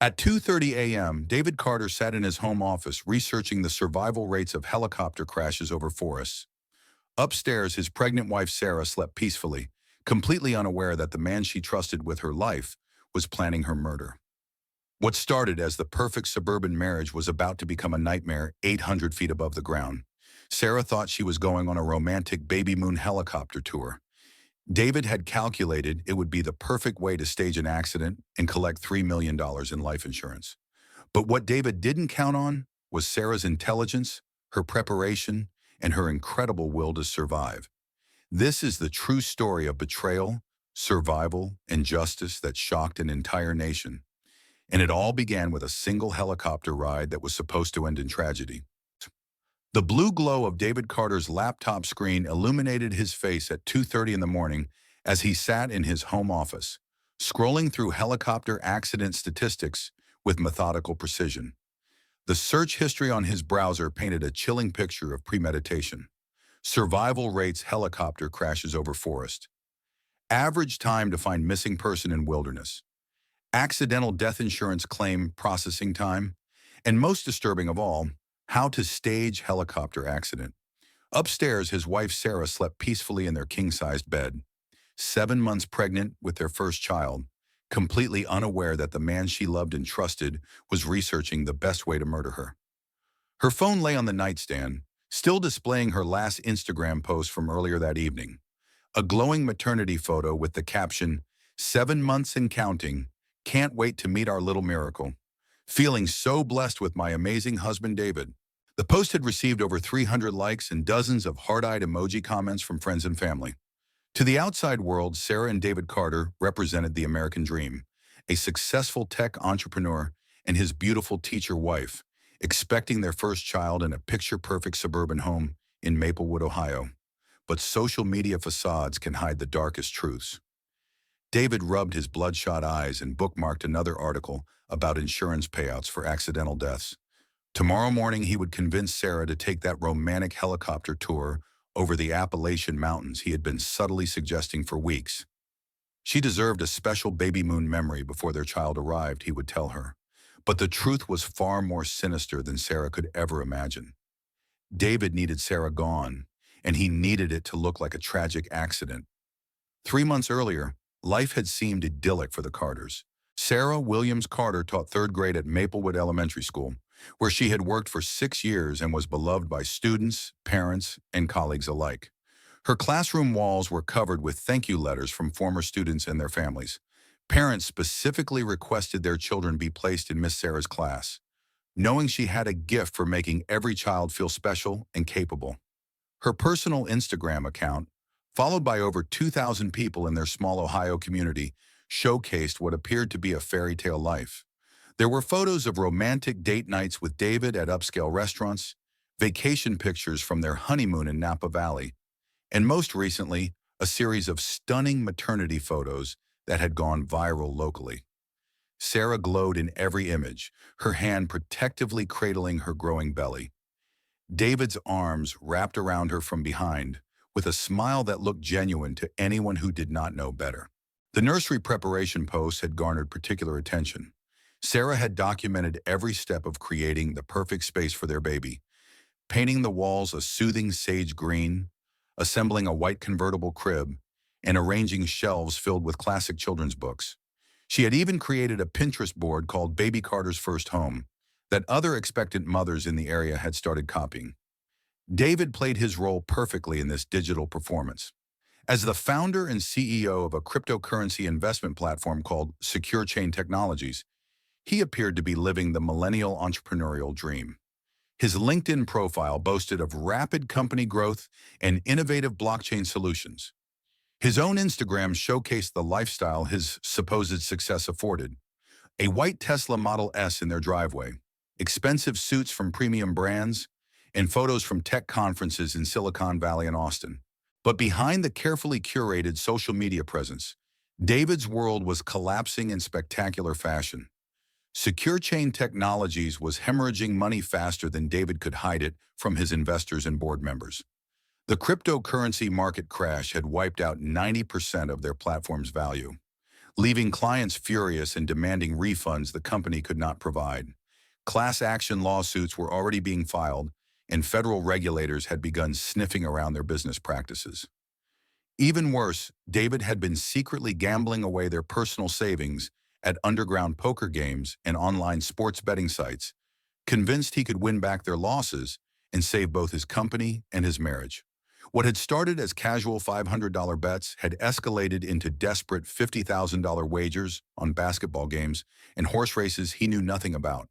At 2:30 a.m., David Carter sat in his home office researching the survival rates of helicopter crashes over forests. Upstairs, his pregnant wife Sarah slept peacefully, completely unaware that the man she trusted with her life was planning her murder. What started as the perfect suburban marriage was about to become a nightmare 800 feet above the ground. Sarah thought she was going on a romantic baby moon helicopter tour. David had calculated it would be the perfect way to stage an accident and collect $3 million in life insurance. But what David didn't count on was Sarah's intelligence, her preparation, and her incredible will to survive. This is the true story of betrayal, survival, and justice that shocked an entire nation. And it all began with a single helicopter ride that was supposed to end in tragedy. The blue glow of David Carter's laptop screen illuminated his face at 2:30 in the morning as he sat in his home office, scrolling through helicopter accident statistics with methodical precision. The search history on his browser painted a chilling picture of premeditation. Survival rates helicopter crashes over forest. Average time to find missing person in wilderness. Accidental death insurance claim processing time. And most disturbing of all, how to stage helicopter accident. Upstairs, his wife Sarah slept peacefully in their king-sized bed, 7 months pregnant with their first child, completely unaware that the man she loved and trusted was researching the best way to murder her. Her phone lay on the nightstand, still displaying her last Instagram post from earlier that evening. A glowing maternity photo with the caption, 7 months and counting, can't wait to meet our little miracle. Feeling so blessed with my amazing husband David. The post had received over 300 likes and dozens of heart-eyed emoji comments from friends and family. To the outside world, Sarah and David Carter represented the American dream, a successful tech entrepreneur and his beautiful teacher wife, expecting their first child in a picture-perfect suburban home in Maplewood, Ohio. But social media facades can hide the darkest truths. David rubbed his bloodshot eyes and bookmarked another article about insurance payouts for accidental deaths. Tomorrow morning, he would convince Sarah to take that romantic helicopter tour over the Appalachian Mountains he had been subtly suggesting for weeks. She deserved a special baby moon memory before their child arrived, he would tell her. But the truth was far more sinister than Sarah could ever imagine. David needed Sarah gone, and he needed it to look like a tragic accident. 3 months earlier, life had seemed idyllic for the Carters. Sarah Williams Carter taught third grade at Maplewood Elementary School, where she had worked for 6 years and was beloved by students, parents, and colleagues alike. Her classroom walls were covered with thank you letters from former students and their families. Parents specifically requested their children be placed in Miss Sarah's class, knowing she had a gift for making every child feel special and capable. Her personal Instagram account, followed by over 2,000 people in their small Ohio community, showcased what appeared to be a fairy tale life. There were photos of romantic date nights with David at upscale restaurants, vacation pictures from their honeymoon in Napa Valley, and most recently, a series of stunning maternity photos that had gone viral locally. Sarah glowed in every image, her hand protectively cradling her growing belly. David's arms wrapped around her from behind, with a smile that looked genuine to anyone who did not know better. The nursery preparation posts had garnered particular attention. Sarah had documented every step of creating the perfect space for their baby, painting the walls a soothing sage green, assembling a white convertible crib, and arranging shelves filled with classic children's books. She had even created a Pinterest board called Baby Carter's First Home that other expectant mothers in the area had started copying. David played his role perfectly in this digital performance. As the founder and CEO of a cryptocurrency investment platform called Secure Chain Technologies, he appeared to be living the millennial entrepreneurial dream. His LinkedIn profile boasted of rapid company growth and innovative blockchain solutions. His own Instagram showcased the lifestyle his supposed success afforded. A white Tesla Model S in their driveway, expensive suits from premium brands, and photos from tech conferences in Silicon Valley and Austin. But behind the carefully curated social media presence, David's world was collapsing in spectacular fashion. Secure Chain Technologies was hemorrhaging money faster than David could hide it from his investors and board members. The cryptocurrency market crash had wiped out 90% of their platform's value, leaving clients furious and demanding refunds the company could not provide. Class action lawsuits were already being filed, and federal regulators had begun sniffing around their business practices. Even worse, David had been secretly gambling away their personal savings at underground poker games and online sports betting sites, convinced he could win back their losses and save both his company and his marriage. What had started as casual $500 bets had escalated into desperate $50,000 wagers on basketball games and horse races he knew nothing about.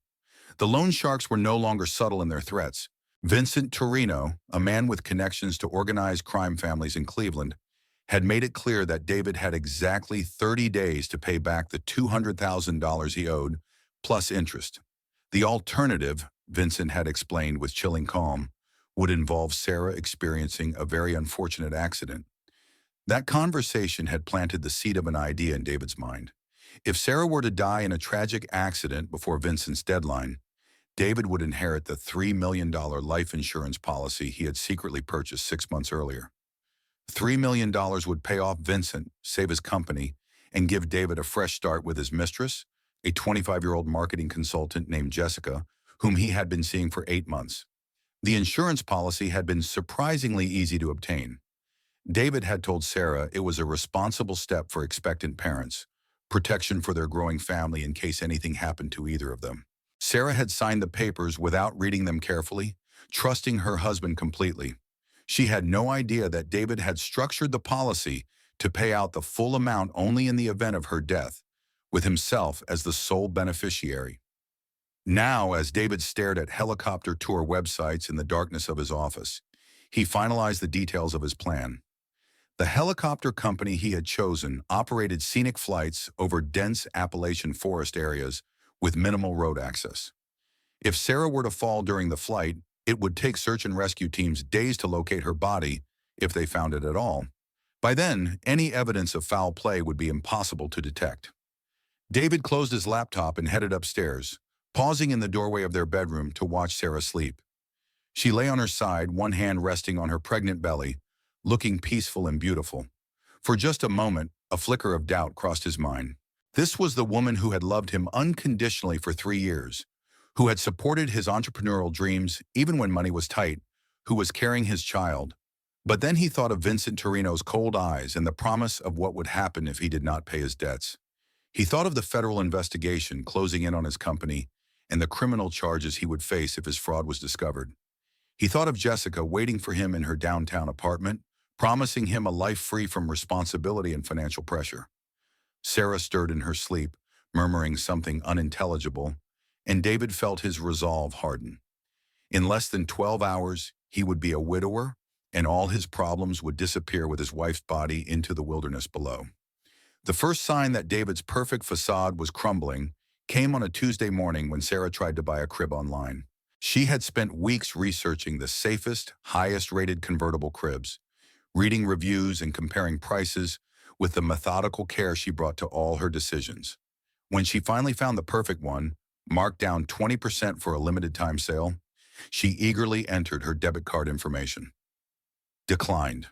The loan sharks were no longer subtle in their threats. Vincent Torino, a man with connections to organized crime families in Cleveland, had made it clear that David had exactly 30 days to pay back the $200,000 he owed, plus interest. The alternative, Vincent had explained with chilling calm, would involve Sarah experiencing a very unfortunate accident. That conversation had planted the seed of an idea in David's mind. If Sarah were to die in a tragic accident before Vincent's deadline, David would inherit the $3 million life insurance policy he had secretly purchased 6 months earlier. $3 million would pay off Vincent, save his company, and give David a fresh start with his mistress, a 25-year-old marketing consultant named Jessica, whom he had been seeing for 8 months. The insurance policy had been surprisingly easy to obtain. David had told Sarah it was a responsible step for expectant parents, protection for their growing family in case anything happened to either of them. Sarah had signed the papers without reading them carefully, trusting her husband completely. She had no idea that David had structured the policy to pay out the full amount only in the event of her death, with himself as the sole beneficiary. Now, as David stared at helicopter tour websites in the darkness of his office, he finalized the details of his plan. The helicopter company he had chosen operated scenic flights over dense Appalachian forest areas with minimal road access. If Sarah were to fall during the flight, it would take search and rescue teams days to locate her body, if they found it at all. By then, any evidence of foul play would be impossible to detect. David closed his laptop and headed upstairs, pausing in the doorway of their bedroom to watch Sarah sleep. She lay on her side, one hand resting on her pregnant belly, looking peaceful and beautiful. For just a moment, a flicker of doubt crossed his mind. This was the woman who had loved him unconditionally for 3 years, who had supported his entrepreneurial dreams even when money was tight, who was carrying his child. But then he thought of Vincent Torino's cold eyes and the promise of what would happen if he did not pay his debts. He thought of the federal investigation closing in on his company and the criminal charges he would face if his fraud was discovered. He thought of Jessica waiting for him in her downtown apartment, promising him a life free from responsibility and financial pressure. Sarah stirred in her sleep, murmuring something unintelligible, and David felt his resolve harden. In less than 12 hours, he would be a widower, and all his problems would disappear with his wife's body into the wilderness below. The first sign that David's perfect facade was crumbling came on a Tuesday morning when Sarah tried to buy a crib online. She had spent weeks researching the safest, highest-rated convertible cribs, reading reviews and comparing prices with the methodical care she brought to all her decisions. When she finally found the perfect one, marked down 20% for a limited-time sale, she eagerly entered her debit card information. Declined.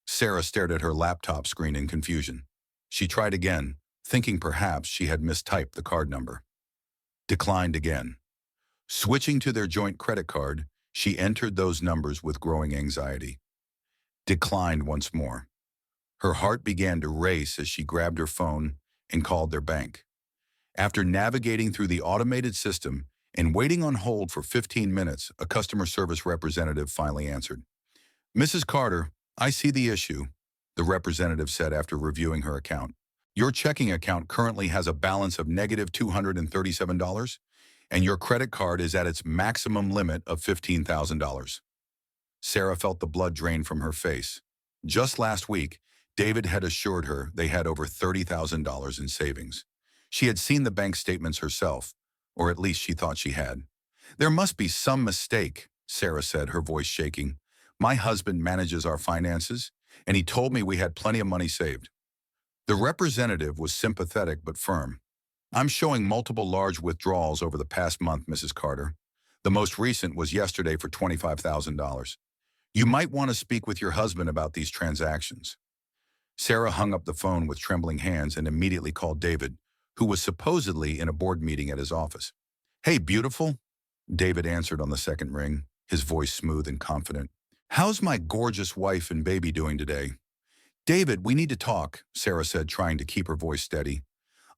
Sarah stared at her laptop screen in confusion. She tried again, thinking perhaps she had mistyped the card number. Declined again. Switching to their joint credit card, she entered those numbers with growing anxiety. Declined once more. Her heart began to race as she grabbed her phone and called their bank. After navigating through the automated system and waiting on hold for 15 minutes, a customer service representative finally answered. "Mrs. Carter, I see the issue," the representative said after reviewing her account. "Your checking account currently has a balance of negative $237, and your credit card is at its maximum limit of $15,000. Sarah felt the blood drain from her face. Just last week, David had assured her they had over $30,000 in savings. She had seen the bank statements herself, or at least she thought she had. "There must be some mistake," Sarah said, her voice shaking. "My husband manages our finances, and he told me we had plenty of money saved." The representative was sympathetic but firm. "I'm showing multiple large withdrawals over the past month, Mrs. Carter. The most recent was yesterday for $25,000. You might want to speak with your husband about these transactions." Sarah hung up the phone with trembling hands and immediately called David, who was supposedly in a board meeting at his office. "Hey, beautiful," David answered on the second ring, his voice smooth and confident. "How's my gorgeous wife and baby doing today?" "David, we need to talk," Sarah said, trying to keep her voice steady.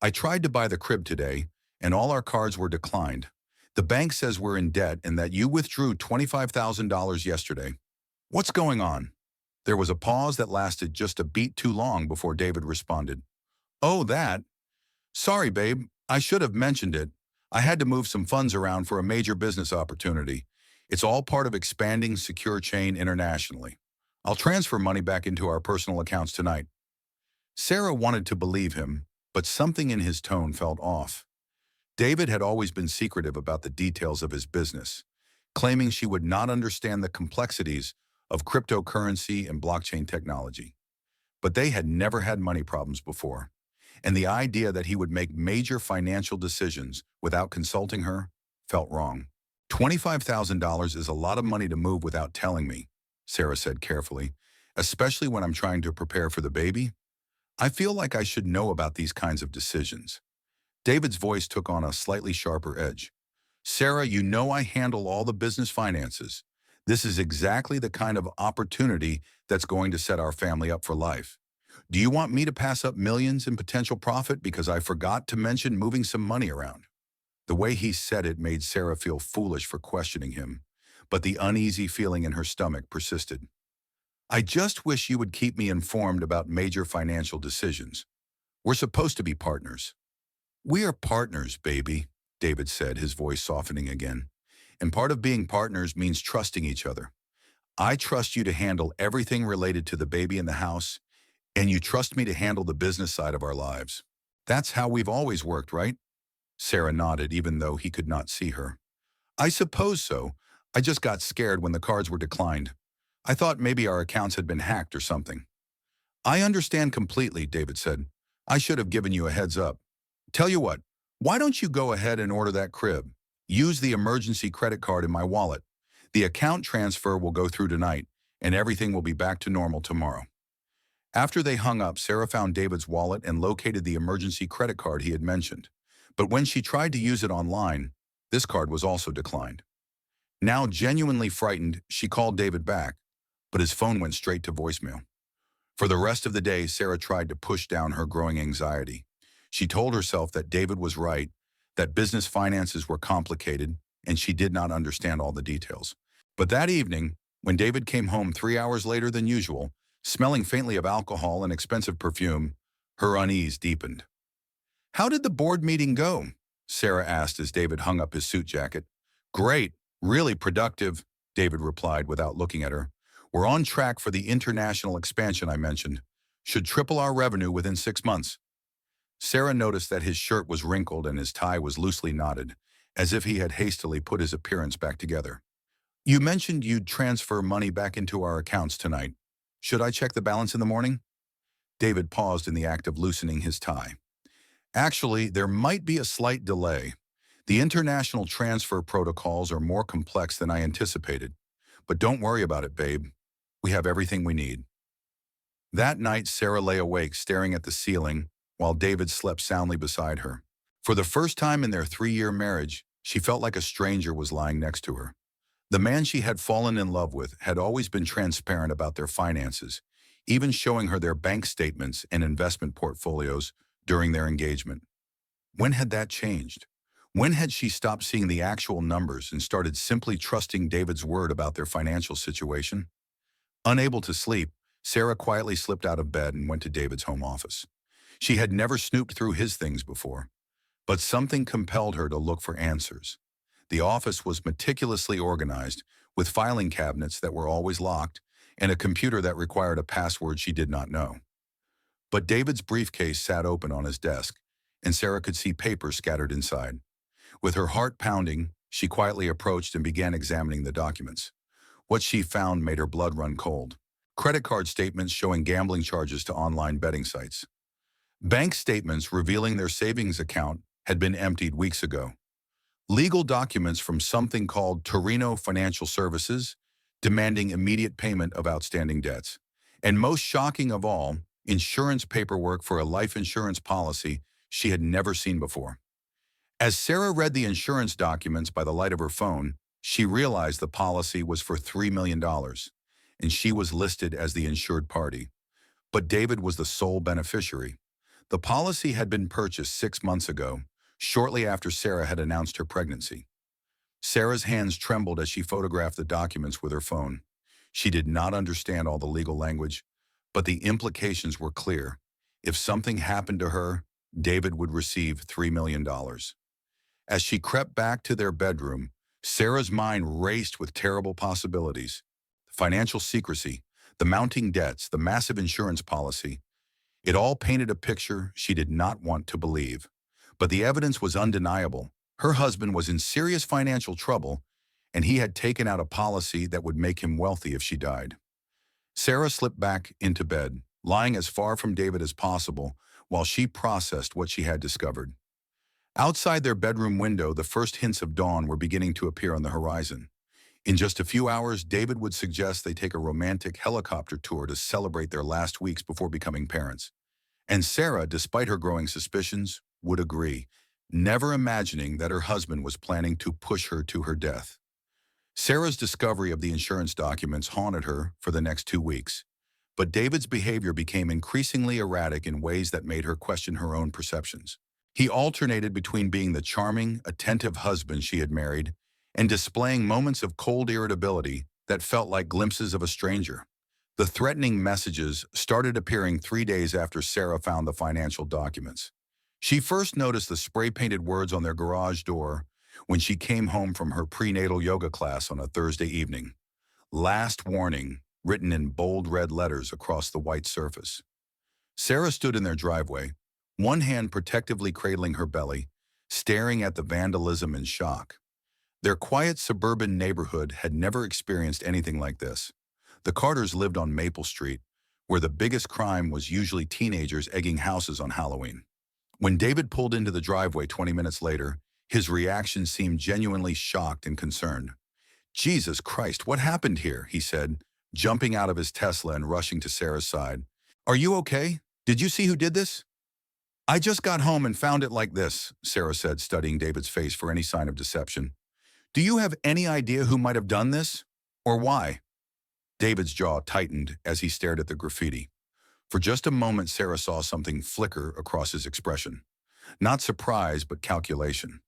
"I tried to buy the crib today, and all our cards were declined. The bank says we're in debt and that you withdrew $25,000 yesterday. What's going on?" There was a pause that lasted just a beat too long before David responded. "Oh, that? Sorry, babe. I should have mentioned it. I had to move some funds around for a major business opportunity. It's all part of expanding Secure Chain internationally. I'll transfer money back into our personal accounts tonight." Sarah wanted to believe him, but something in his tone felt off. David had always been secretive about the details of his business, claiming she would not understand the complexities of cryptocurrency and blockchain technology. But they had never had money problems before, and the idea that he would make major financial decisions without consulting her felt wrong. $25,000 is a lot of money to move without telling me, Sarah said carefully, especially when I'm trying to prepare for the baby. I feel like I should know about these kinds of decisions. David's voice took on a slightly sharper edge. "Sarah, you know I handle all the business finances. This is exactly the kind of opportunity that's going to set our family up for life. Do you want me to pass up millions in potential profit because I forgot to mention moving some money around?" The way he said it made Sarah feel foolish for questioning him, but the uneasy feeling in her stomach persisted. "I just wish you would keep me informed about major financial decisions. We're supposed to be partners." "We are partners, baby," David said, his voice softening again. "And part of being partners means trusting each other. I trust you to handle everything related to the baby in the house, and you trust me to handle the business side of our lives. That's how we've always worked, right?" Sarah nodded, even though he could not see her. "I suppose so. I just got scared when the cards were declined. I thought maybe our accounts had been hacked or something." "I understand completely," David said. "I should have given you a heads up. Tell you what, why don't you go ahead and order that crib? Use the emergency credit card in my wallet. The account transfer will go through tonight, and everything will be back to normal tomorrow." After they hung up, Sarah found David's wallet and located the emergency credit card he had mentioned. But when she tried to use it online, this card was also declined. Now genuinely frightened, she called David back, but his phone went straight to voicemail. For the rest of the day, Sarah tried to push down her growing anxiety. She told herself that David was right, that business finances were complicated, and she did not understand all the details. But that evening, when David came home 3 hours later than usual, smelling faintly of alcohol and expensive perfume, her unease deepened. "How did the board meeting go?" Sarah asked as David hung up his suit jacket. "Great, really productive," David replied without looking at her. "We're on track for the international expansion I mentioned. Should triple our revenue within 6 months. Sarah noticed that his shirt was wrinkled and his tie was loosely knotted, as if he had hastily put his appearance back together. "You mentioned you'd transfer money back into our accounts tonight. Should I check the balance in the morning?" David paused in the act of loosening his tie. "Actually, there might be a slight delay. The international transfer protocols are more complex than I anticipated. But don't worry about it, babe. We have everything we need." That night, Sarah lay awake staring at the ceiling while David slept soundly beside her. For the first time in their 3-year marriage, she felt like a stranger was lying next to her. The man she had fallen in love with had always been transparent about their finances, even showing her their bank statements and investment portfolios during their engagement. When had that changed? When had she stopped seeing the actual numbers and started simply trusting David's word about their financial situation? Unable to sleep, Sarah quietly slipped out of bed and went to David's home office. She had never snooped through his things before, but something compelled her to look for answers. The office was meticulously organized, with filing cabinets that were always locked and a computer that required a password she did not know. But David's briefcase sat open on his desk, and Sarah could see papers scattered inside. With her heart pounding, she quietly approached and began examining the documents. What she found made her blood run cold. Credit card statements showing gambling charges to online betting sites. Bank statements revealing their savings account had been emptied weeks ago. Legal documents from something called Torino Financial Services, demanding immediate payment of outstanding debts. And most shocking of all, insurance paperwork for a life insurance policy she had never seen before. As Sarah read the insurance documents by the light of her phone, she realized the policy was for $3 million, dollars, and she was listed as the insured party. But David was the sole beneficiary. The policy had been purchased 6 months ago, shortly after Sarah had announced her pregnancy. Sarah's hands trembled as she photographed the documents with her phone. She did not understand all the legal language, but the implications were clear. If something happened to her, David would receive $3 million. dollars. As she crept back to their bedroom, Sarah's mind raced with terrible possibilities. Financial secrecy, the mounting debts, the massive insurance policy. It all painted a picture she did not want to believe. But the evidence was undeniable. Her husband was in serious financial trouble, and he had taken out a policy that would make him wealthy if she died. Sarah slipped back into bed, lying as far from David as possible, while she processed what she had discovered. Outside their bedroom window, the first hints of dawn were beginning to appear on the horizon. In just a few hours, David would suggest they take a romantic helicopter tour to celebrate their last weeks before becoming parents. And Sarah, despite her growing suspicions, would agree, never imagining that her husband was planning to push her to her death. Sarah's discovery of the insurance documents haunted her for the next 2 weeks, but David's behavior became increasingly erratic in ways that made her question her own perceptions. He alternated between being the charming, attentive husband she had married and displaying moments of cold irritability that felt like glimpses of a stranger. The threatening messages started appearing 3 days after Sarah found the financial documents. She first noticed the spray-painted words on their garage door when she came home from her prenatal yoga class on a Thursday evening. Last warning, written in bold red letters across the white surface. Sarah stood in their driveway, one hand protectively cradling her belly, staring at the vandalism in shock. Their quiet suburban neighborhood had never experienced anything like this. The Carters lived on Maple Street, where the biggest crime was usually teenagers egging houses on Halloween. When David pulled into the driveway 20 minutes later, his reaction seemed genuinely shocked and concerned. "Jesus Christ, what happened here?" he said, jumping out of his Tesla and rushing to Sarah's side. "Are you okay? Did you see who did this?" "I just got home and found it like this," Sarah said, studying David's face for any sign of deception. "Do you have any idea who might have done this? Or why?" David's jaw tightened as he stared at the graffiti. For just a moment, Sarah saw something flicker across his expression. Not surprise, but calculation.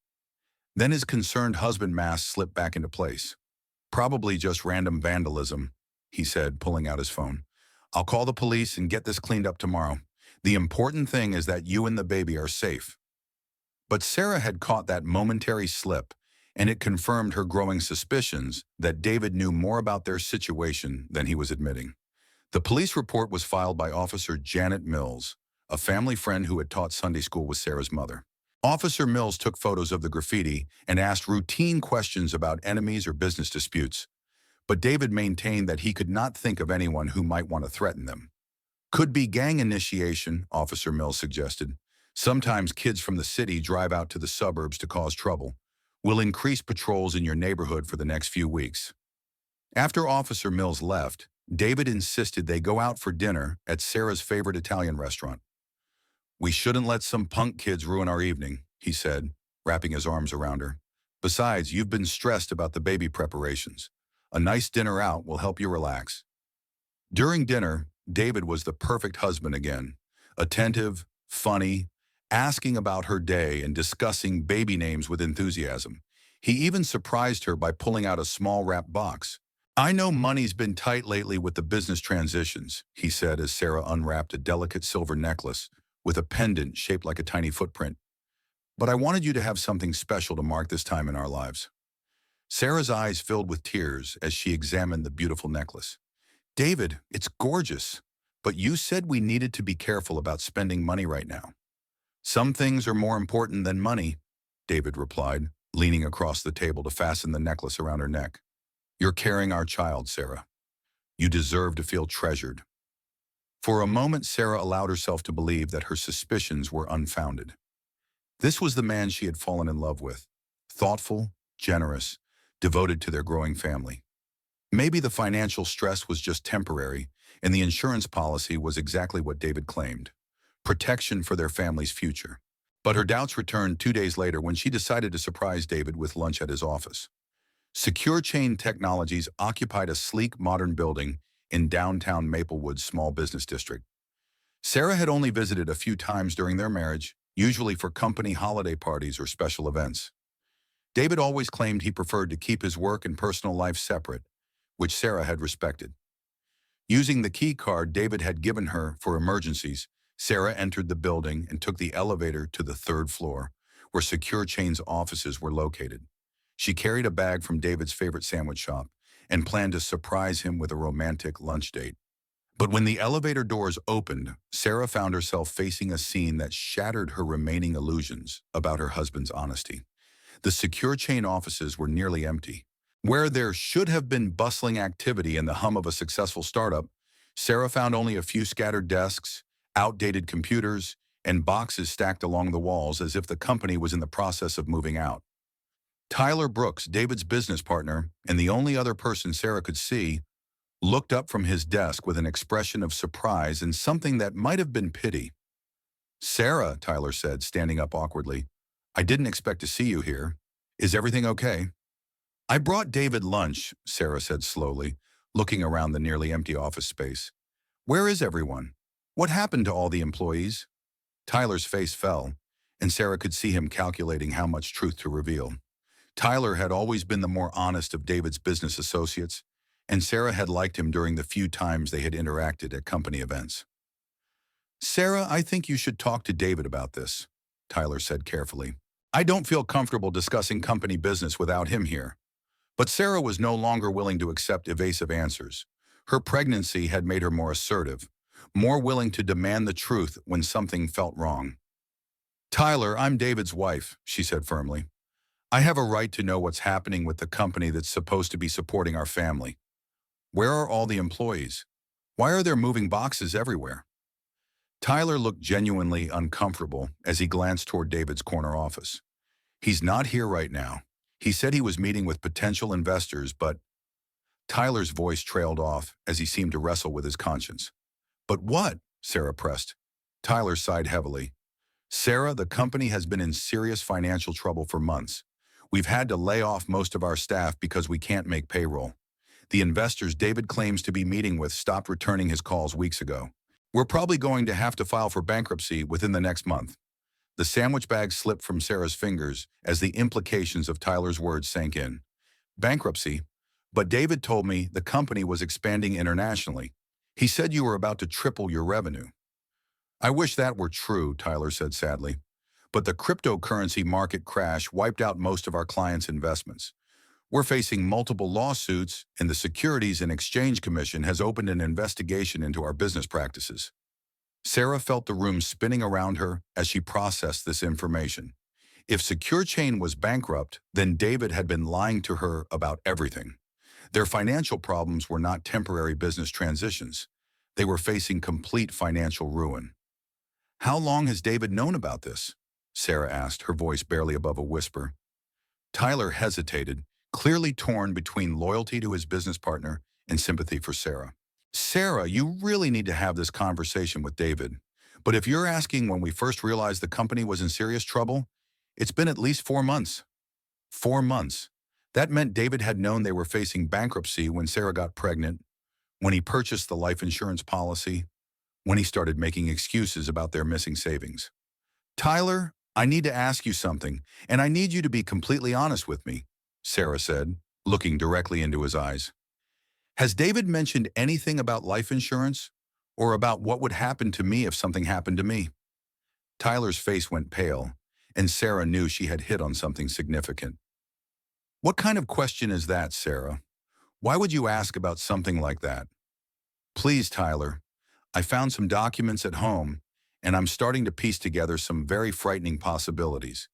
Then his concerned husband mask slipped back into place. "Probably just random vandalism," he said, pulling out his phone. "I'll call the police and get this cleaned up tomorrow. The important thing is that you and the baby are safe." But Sarah had caught that momentary slip, and it confirmed her growing suspicions that David knew more about their situation than he was admitting. The police report was filed by Officer Janet Mills, a family friend who had taught Sunday school with Sarah's mother. Officer Mills took photos of the graffiti and asked routine questions about enemies or business disputes, but David maintained that he could not think of anyone who might want to threaten them. "Could be gang initiation," Officer Mills suggested. "Sometimes kids from the city drive out to the suburbs to cause trouble. We'll increase patrols in your neighborhood for the next few weeks." After Officer Mills left, David insisted they go out for dinner at Sarah's favorite Italian restaurant. "We shouldn't let some punk kids ruin our evening," he said, wrapping his arms around her. "Besides, you've been stressed about the baby preparations. A nice dinner out will help you relax." During dinner, David was the perfect husband again, attentive, funny, asking about her day and discussing baby names with enthusiasm. He even surprised her by pulling out a small wrapped box. "I know money's been tight lately with the business transitions," he said as Sarah unwrapped a delicate silver necklace with a pendant shaped like a tiny footprint. "But I wanted you to have something special to mark this time in our lives." Sarah's eyes filled with tears as she examined the beautiful necklace. "David, it's gorgeous, but you said we needed to be careful about spending money right now." "Some things are more important than money," David replied, leaning across the table to fasten the necklace around her neck. "You're carrying our child, Sarah. You deserve to feel treasured." For a moment, Sarah allowed herself to believe that her suspicions were unfounded. This was the man she had fallen in love with, thoughtful, generous, devoted to their growing family. Maybe the financial stress was just temporary, and the insurance policy was exactly what David claimed: protection for their family's future. But her doubts returned 2 days later when she decided to surprise David with lunch at his office. Secure Chain Technologies occupied a sleek, modern building in downtown Maplewood's small business district. Sarah had only visited a few times during their marriage, usually for company holiday parties or special events. David always claimed he preferred to keep his work and personal life separate, which Sarah had respected. Using the key card David had given her for emergencies, Sarah entered the building and took the elevator to the third floor, where Secure Chain's offices were located. She carried a bag from David's favorite sandwich shop and planned to surprise him with a romantic lunch date. But when the elevator doors opened, Sarah found herself facing a scene that shattered her remaining illusions about her husband's honesty. The Secure Chain offices were nearly empty. Where there should have been bustling activity and the hum of a successful startup, Sarah found only a few scattered desks, outdated computers, and boxes stacked along the walls as if the company was in the process of moving out. Tyler Brooks, David's business partner, and the only other person Sarah could see, looked up from his desk with an expression of surprise and something that might have been pity. "Sarah," Tyler said, standing up awkwardly, "I didn't expect to see you here. Is everything okay?" "I brought David lunch," Sarah said slowly, looking around the nearly empty office space. "Where is everyone? What happened to all the employees?" Tyler's face fell, and Sarah could see him calculating how much truth to reveal. Tyler had always been the more honest of David's business associates, and Sarah had liked him during the few times they had interacted at company events. "Sarah, I think you should talk to David about this," Tyler said carefully. "I don't feel comfortable discussing company business without him here." But Sarah was no longer willing to accept evasive answers. Her pregnancy had made her more assertive, more willing to demand the truth when something felt wrong. "Tyler, I'm David's wife," she said firmly. "I have a right to know what's happening with the company that's supposed to be supporting our family. Where are all the employees? Why are there moving boxes everywhere?" Tyler looked genuinely uncomfortable as he glanced toward David's corner office. "He's not here right now. He said he was meeting with potential investors, but—" Tyler's voice trailed off as he seemed to wrestle with his conscience. "But what?" Sarah pressed. Tyler sighed heavily. "Sarah, the company has been in serious financial trouble for months. We've had to lay off most of our staff because we can't make payroll. The investors David claims to be meeting with stopped returning his calls weeks ago. We're probably going to have to file for bankruptcy within the next month." The sandwich bag slipped from Sarah's fingers as the implications of Tyler's words sank in. "Bankruptcy? But David told me the company was expanding internationally. He said you were about to triple your revenue." "I wish that were true," Tyler said sadly. "But the cryptocurrency market crash wiped out most of our clients' investments. We're facing multiple lawsuits, and the Securities and Exchange Commission has opened an investigation into our business practices." Sarah felt the room spinning around her as she processed this information. If Secure Chain was bankrupt, then David had been lying to her about everything. Their financial problems were not temporary business transitions. They were facing complete financial ruin. "How long has David known about this?" Sarah asked, her voice barely above a whisper. Tyler hesitated, clearly torn between loyalty to his business partner and sympathy for Sarah. "Sarah, you really need to have this conversation with David. But if you're asking when we first realized the company was in serious trouble, it's been at least 4 months. 4 months. That meant David had known they were facing bankruptcy when Sarah got pregnant, when he purchased the life insurance policy, when he started making excuses about their missing savings. "Tyler, I need to ask you something, and I need you to be completely honest with me," Sarah said, looking directly into his eyes. "Has David mentioned anything about life insurance, or about what would happen to me if something happened to me?" Tyler's face went pale, and Sarah knew she had hit on something significant. "What kind of question is that, Sarah? Why would you ask about something like that?" "Please, Tyler, I found some documents at home, and I'm starting to piece together some very frightening possibilities.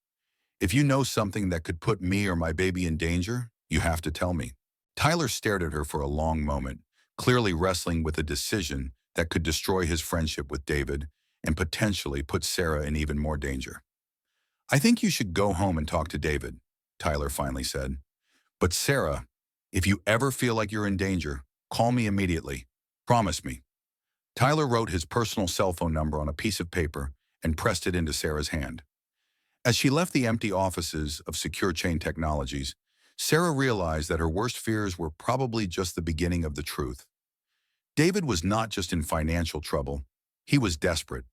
If you know something that could put me or my baby in danger, you have to tell me." Tyler stared at her for a long moment, clearly wrestling with a decision that could destroy his friendship with David and potentially put Sarah in even more danger. "I think you should go home and talk to David," Tyler finally said. "But Sarah, if you ever feel like you're in danger, call me immediately. Promise me." Tyler wrote his personal cell phone number on a piece of paper and pressed it into Sarah's hand. As she left the empty offices of Secure Chain Technologies, Sarah realized that her worst fears were probably just the beginning of the truth. David was not just in financial trouble, he was desperate.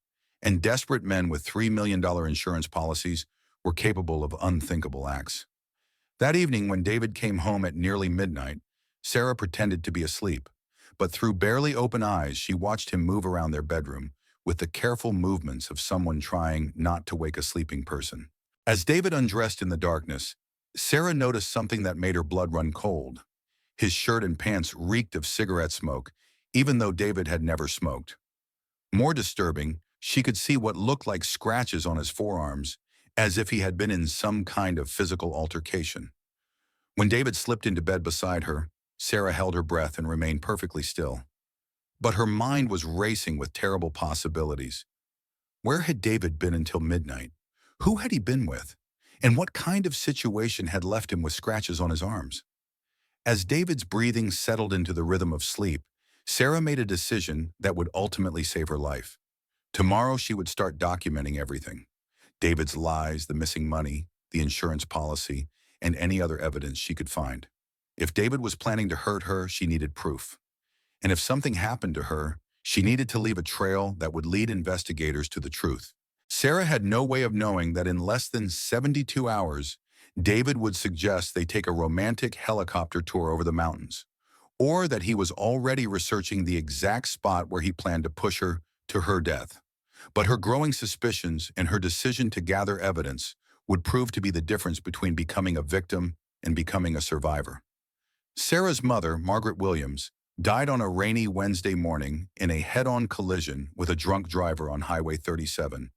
And desperate men with $3 million insurance policies were capable of unthinkable acts. That evening, when David came home at nearly midnight, Sarah pretended to be asleep. But through barely open eyes, she watched him move around their bedroom with the careful movements of someone trying not to wake a sleeping person. As David undressed in the darkness, Sarah noticed something that made her blood run cold. His shirt and pants reeked of cigarette smoke, even though David had never smoked. More disturbing, she could see what looked like scratches on his forearms, as if he had been in some kind of physical altercation. When David slipped into bed beside her, Sarah held her breath and remained perfectly still. But her mind was racing with terrible possibilities. Where had David been until midnight? Who had he been with? And what kind of situation had left him with scratches on his arms? As David's breathing settled into the rhythm of sleep, Sarah made a decision that would ultimately save her life. Tomorrow she would start documenting everything. David's lies, the missing money, the insurance policy, and any other evidence she could find. If David was planning to hurt her, she needed proof. And if something happened to her, she needed to leave a trail that would lead investigators to the truth. Sarah had no way of knowing that in less than 72 hours, David would suggest they take a romantic helicopter tour over the mountains, or that he was already researching the exact spot where he planned to push her to her death. But her growing suspicions and her decision to gather evidence would prove to be the difference between becoming a victim and becoming a survivor. Sarah's mother, Margaret Williams, died on a rainy Wednesday morning in a head-on collision with a drunk driver on Highway 37,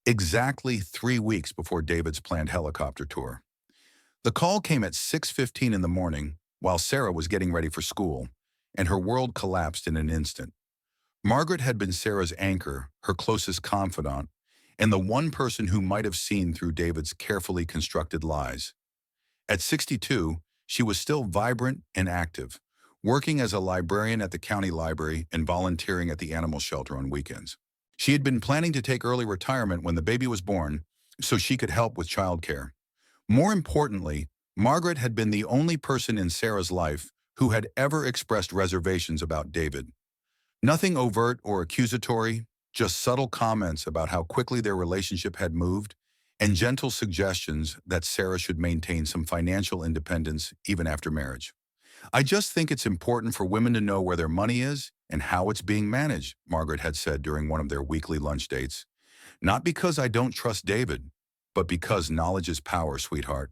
exactly 3 weeks before David's planned helicopter tour. The call came at 6:15 in the morning while Sarah was getting ready for school, and her world collapsed in an instant. Margaret had been Sarah's anchor, her closest confidant, and the one person who might have seen through David's carefully constructed lies. At 62, she was still vibrant and active, working as a librarian at the county library and volunteering at the animal shelter on weekends. She had been planning to take early retirement when the baby was born so she could help with childcare. More importantly, Margaret had been the only person in Sarah's life who had ever expressed reservations about David. Nothing overt or accusatory, just subtle comments about how quickly their relationship had moved, and gentle suggestions that Sarah should maintain some financial independence even after marriage. "I just think it's important for women to know where their money is and how it's being managed," Margaret had said during one of their weekly lunch dates. "Not because I don't trust David, but because knowledge is power, sweetheart."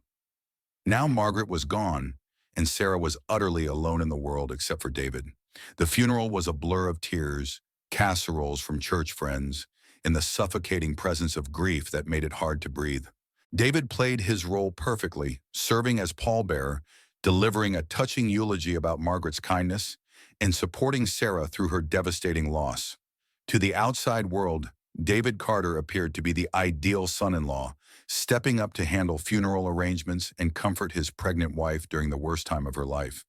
Now Margaret was gone, and Sarah was utterly alone in the world except for David. The funeral was a blur of tears, casseroles from church friends, and the suffocating presence of grief that made it hard to breathe. David played his role perfectly, serving as pallbearer, delivering a touching eulogy about Margaret's kindness, and supporting Sarah through her devastating loss. To the outside world, David Carter appeared to be the ideal son-in-law, stepping up to handle funeral arrangements and comfort his pregnant wife during the worst time of her life.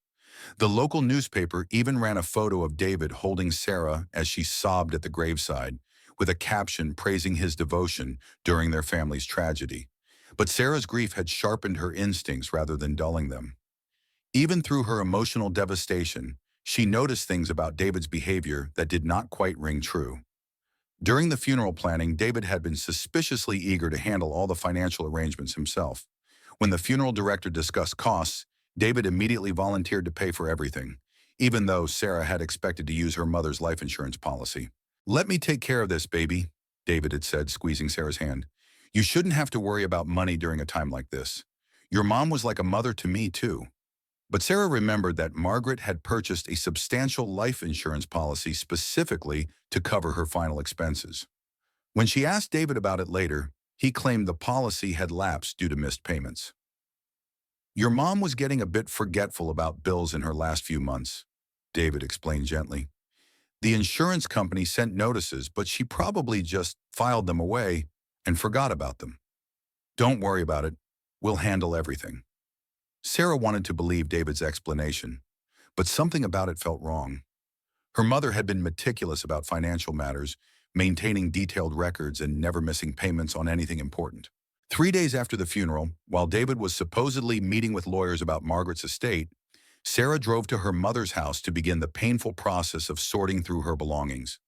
The local newspaper even ran a photo of David holding Sarah as she sobbed at the graveside, with a caption praising his devotion during their family's tragedy. But Sarah's grief had sharpened her instincts rather than dulling them. Even through her emotional devastation, she noticed things about David's behavior that did not quite ring true. During the funeral planning, David had been suspiciously eager to handle all the financial arrangements himself. When the funeral director discussed costs, David immediately volunteered to pay for everything, even though Sarah had expected to use her mother's life insurance policy. "Let me take care of this, baby," David had said, squeezing Sarah's hand. "You shouldn't have to worry about money during a time like this. Your mom was like a mother to me, too." But Sarah remembered that Margaret had purchased a substantial life insurance policy specifically to cover her final expenses. When she asked David about it later, he claimed the policy had lapsed due to missed payments. "Your mom was getting a bit forgetful about bills in her last few months," David explained gently. "The insurance company sent notices, but she probably just filed them away and forgot about them. Don't worry about it. We'll handle everything." Sarah wanted to believe David's explanation, but something about it felt wrong. Her mother had been meticulous about financial matters, maintaining detailed records and never missing payments on anything important. 3 days after the funeral, while David was supposedly meeting with lawyers about Margaret's estate, Sarah drove to her mother's house to begin the painful process of sorting through her belongings.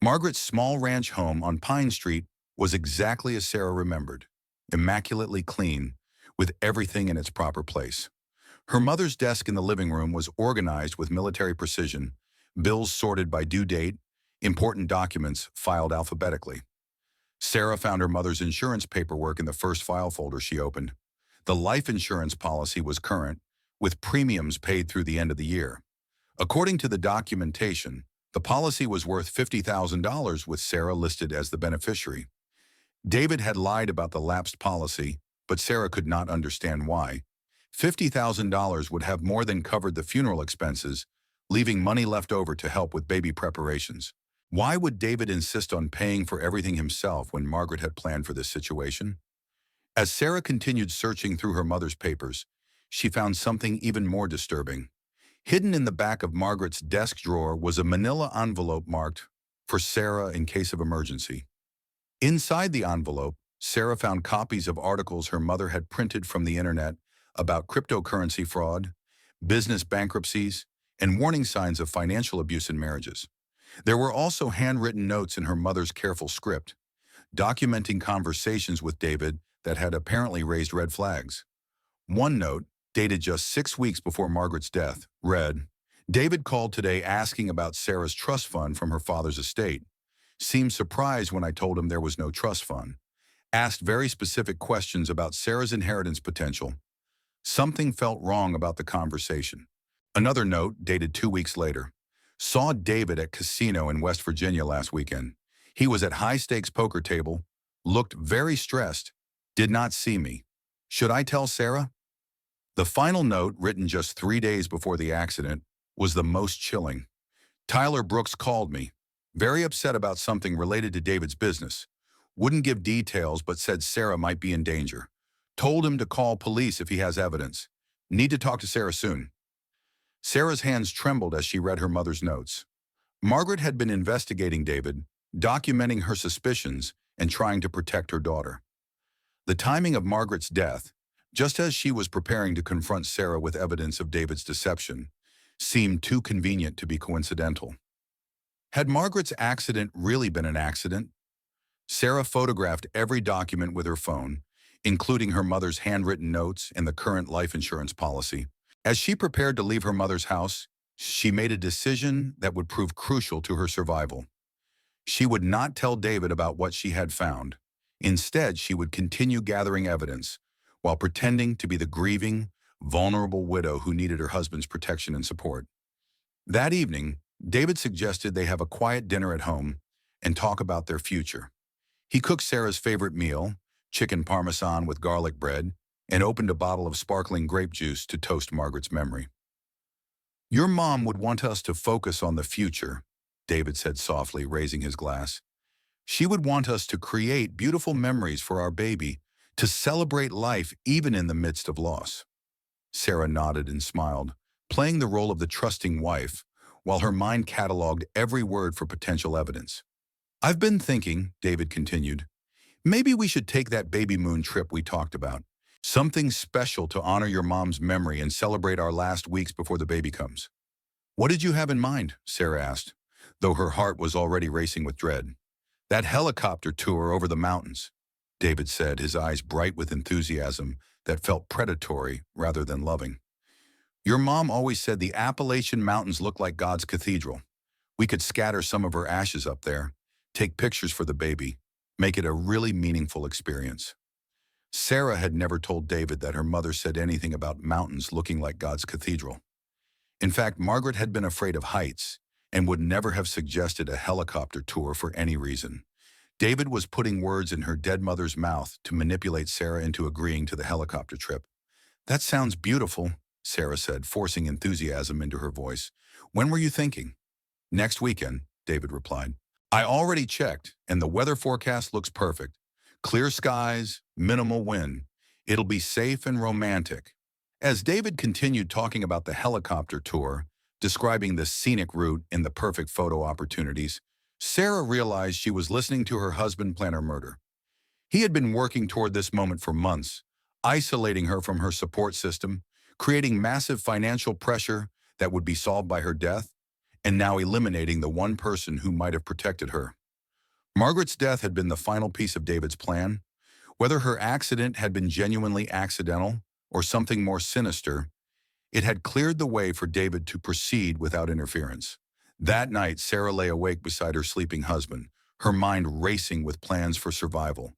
Margaret's small ranch home on Pine Street was exactly as Sarah remembered, immaculately clean, with everything in its proper place. Her mother's desk in the living room was organized with military precision, bills sorted by due date, important documents filed alphabetically. Sarah found her mother's insurance paperwork in the first file folder she opened. The life insurance policy was current, with premiums paid through the end of the year. According to the documentation, the policy was worth $50,000 with Sarah listed as the beneficiary. David had lied about the lapsed policy, but Sarah could not understand why. $50,000 would have more than covered the funeral expenses, leaving money left over to help with baby preparations. Why would David insist on paying for everything himself when Margaret had planned for this situation? As Sarah continued searching through her mother's papers, she found something even more disturbing. Hidden in the back of Margaret's desk drawer was a manila envelope marked, "For Sarah in case of emergency." Inside the envelope, Sarah found copies of articles her mother had printed from the internet about cryptocurrency fraud, business bankruptcies, and warning signs of financial abuse in marriages. There were also handwritten notes in her mother's careful script, documenting conversations with David that had apparently raised red flags. One note, dated just 6 weeks before Margaret's death, read, "David called today asking about Sarah's trust fund from her father's estate. Seemed surprised when I told him there was no trust fund. Asked very specific questions about Sarah's inheritance potential. Something felt wrong about the conversation." Another note, dated 2 weeks later, "Saw David at casino in West Virginia last weekend. He was at high-stakes poker table, looked very stressed, did not see me. Should I tell Sarah?" The final note, written just 3 days before the accident, was the most chilling. "Tyler Brooks called me, very upset about something related to David's business. Wouldn't give details but said Sarah might be in danger. Told him to call police if he has evidence. Need to talk to Sarah soon." Sarah's hands trembled as she read her mother's notes. Margaret had been investigating David, documenting her suspicions, and trying to protect her daughter. The timing of Margaret's death, just as she was preparing to confront Sarah with evidence of David's deception, seemed too convenient to be coincidental. Had Margaret's accident really been an accident? Sarah photographed every document with her phone, including her mother's handwritten notes and the current life insurance policy. As she prepared to leave her mother's house, she made a decision that would prove crucial to her survival. She would not tell David about what she had found. Instead, she would continue gathering evidence while pretending to be the grieving, vulnerable widow who needed her husband's protection and support. That evening, David suggested they have a quiet dinner at home and talk about their future. He cooked Sarah's favorite meal, chicken parmesan with garlic bread, and opened a bottle of sparkling grape juice to toast Margaret's memory. "Your mom would want us to focus on the future," David said softly, raising his glass. "She would want us to create beautiful memories for our baby, to celebrate life even in the midst of loss." Sarah nodded and smiled, playing the role of the trusting wife, while her mind cataloged every word for potential evidence. "I've been thinking," David continued, "maybe we should take that baby moon trip we talked about. Something special to honor your mom's memory and celebrate our last weeks before the baby comes." "What did you have in mind?" Sarah asked, though her heart was already racing with dread. "That helicopter tour over the mountains," David said, his eyes bright with enthusiasm that felt predatory rather than loving. "Your mom always said the Appalachian Mountains look like God's cathedral. We could scatter some of her ashes up there, take pictures for the baby, make it a really meaningful experience." Sarah had never told David that her mother said anything about mountains looking like God's cathedral. In fact, Margaret had been afraid of heights and would never have suggested a helicopter tour for any reason. David was putting words in her dead mother's mouth to manipulate Sarah into agreeing to the helicopter trip. "That sounds beautiful," Sarah said, forcing enthusiasm into her voice. "When were you thinking?" "Next weekend," David replied. "I already checked, and the weather forecast looks perfect. Clear skies, minimal wind. It'll be safe and romantic." As David continued talking about the helicopter tour, describing the scenic route and the perfect photo opportunities, Sarah realized she was listening to her husband plan her murder. He had been working toward this moment for months, isolating her from her support system, creating massive financial pressure that would be solved by her death, and now eliminating the one person who might have protected her. Margaret's death had been the final piece of David's plan. Whether her accident had been genuinely accidental or something more sinister, it had cleared the way for David to proceed without interference. That night, Sarah lay awake beside her sleeping husband, her mind racing with plans for survival.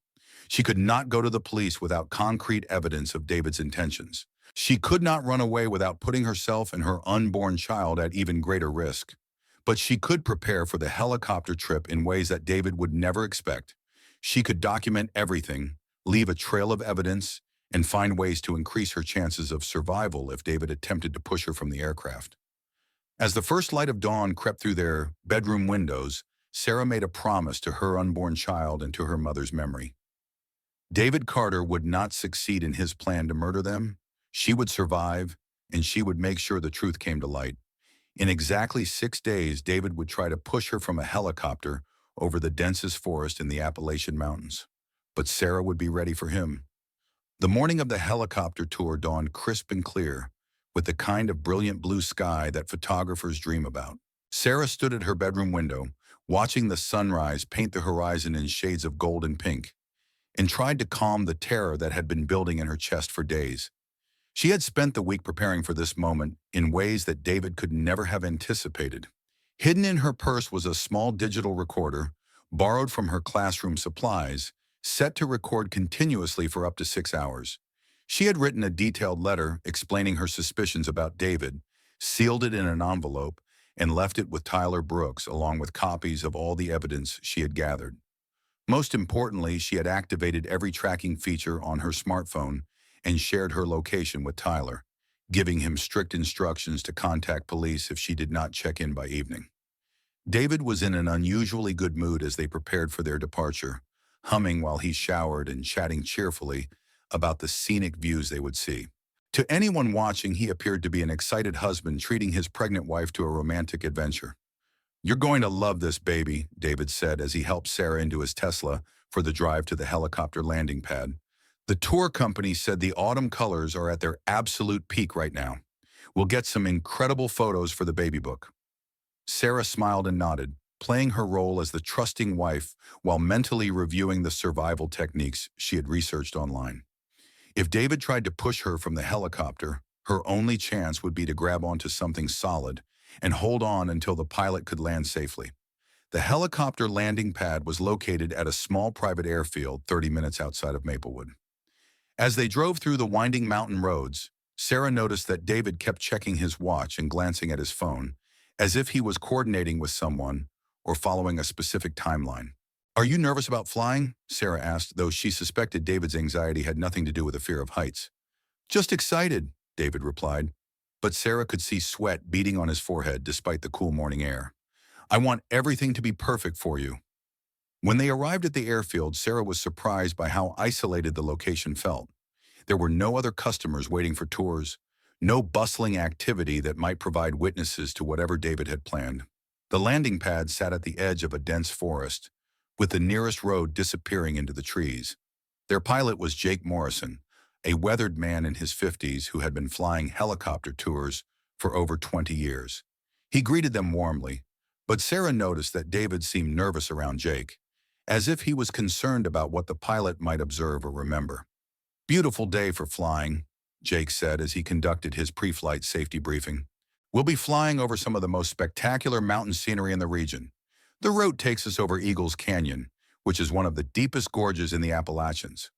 She could not go to the police without concrete evidence of David's intentions. She could not run away without putting herself and her unborn child at even greater risk. But she could prepare for the helicopter trip in ways that David would never expect. She could document everything, leave a trail of evidence, and find ways to increase her chances of survival if David attempted to push her from the aircraft. As the first light of dawn crept through their bedroom windows, Sarah made a promise to her unborn child and to her mother's memory. David Carter would not succeed in his plan to murder them. She would survive, and she would make sure the truth came to light. In exactly 6 days, David would try to push her from a helicopter over the densest forest in the Appalachian Mountains. But Sarah would be ready for him. The morning of the helicopter tour dawned crisp and clear, with the kind of brilliant blue sky that photographers dream about. Sarah stood at her bedroom window, watching the sunrise paint the horizon in shades of gold and pink, and tried to calm the terror that had been building in her chest for days. She had spent the week preparing for this moment in ways that David could never have anticipated. Hidden in her purse was a small digital recorder, borrowed from her classroom supplies, set to record continuously for up to 6 hours. She had written a detailed letter explaining her suspicions about David, sealed it in an envelope, and left it with Tyler Brooks along with copies of all the evidence she had gathered. Most importantly, she had activated every tracking feature on her smartphone and shared her location with Tyler, giving him strict instructions to contact police if she did not check in by evening. David was in an unusually good mood as they prepared for their departure, humming while he showered and chatting cheerfully about the scenic views they would see. To anyone watching, he appeared to be an excited husband treating his pregnant wife to a romantic adventure. "You're going to love this baby," David said as he helped Sarah into his Tesla for the drive to the helicopter landing pad. "The tour company said the autumn colors are at their absolute peak right now. We'll get some incredible photos for the baby book." Sarah smiled and nodded, playing her role as the trusting wife while mentally reviewing the survival techniques she had researched online. If David tried to push her from the helicopter, her only chance would be to grab onto something solid and hold on until the pilot could land safely. The helicopter landing pad was located at a small private airfield 30 minutes outside of Maplewood. As they drove through the winding mountain roads, Sarah noticed that David kept checking his watch and glancing at his phone, as if he was coordinating with someone or following a specific timeline. "Are you nervous about flying?" Sarah asked, though she suspected David's anxiety had nothing to do with a fear of heights. "Just excited," David replied, but Sarah could see sweat beading on his forehead despite the cool morning air. "I want everything to be perfect for you." When they arrived at the airfield, Sarah was surprised by how isolated the location felt. There were no other customers waiting for tours, no bustling activity that might provide witnesses to whatever David had planned. The landing pad sat at the edge of a dense forest, with the nearest road disappearing into the trees. Their pilot was Jake Morrison, a weathered man in his 50s who had been flying helicopter tours for over 20 years. He greeted them warmly, but Sarah noticed that David seemed nervous around Jake, as if he was concerned about what the pilot might observe or remember. "Beautiful day for flying," Jake said as he conducted his pre-flight safety briefing. "We'll be flying over some of the most spectacular mountain scenery in the region. The route takes us over Eagles Canyon, which is one of the deepest gorges in the Appalachians."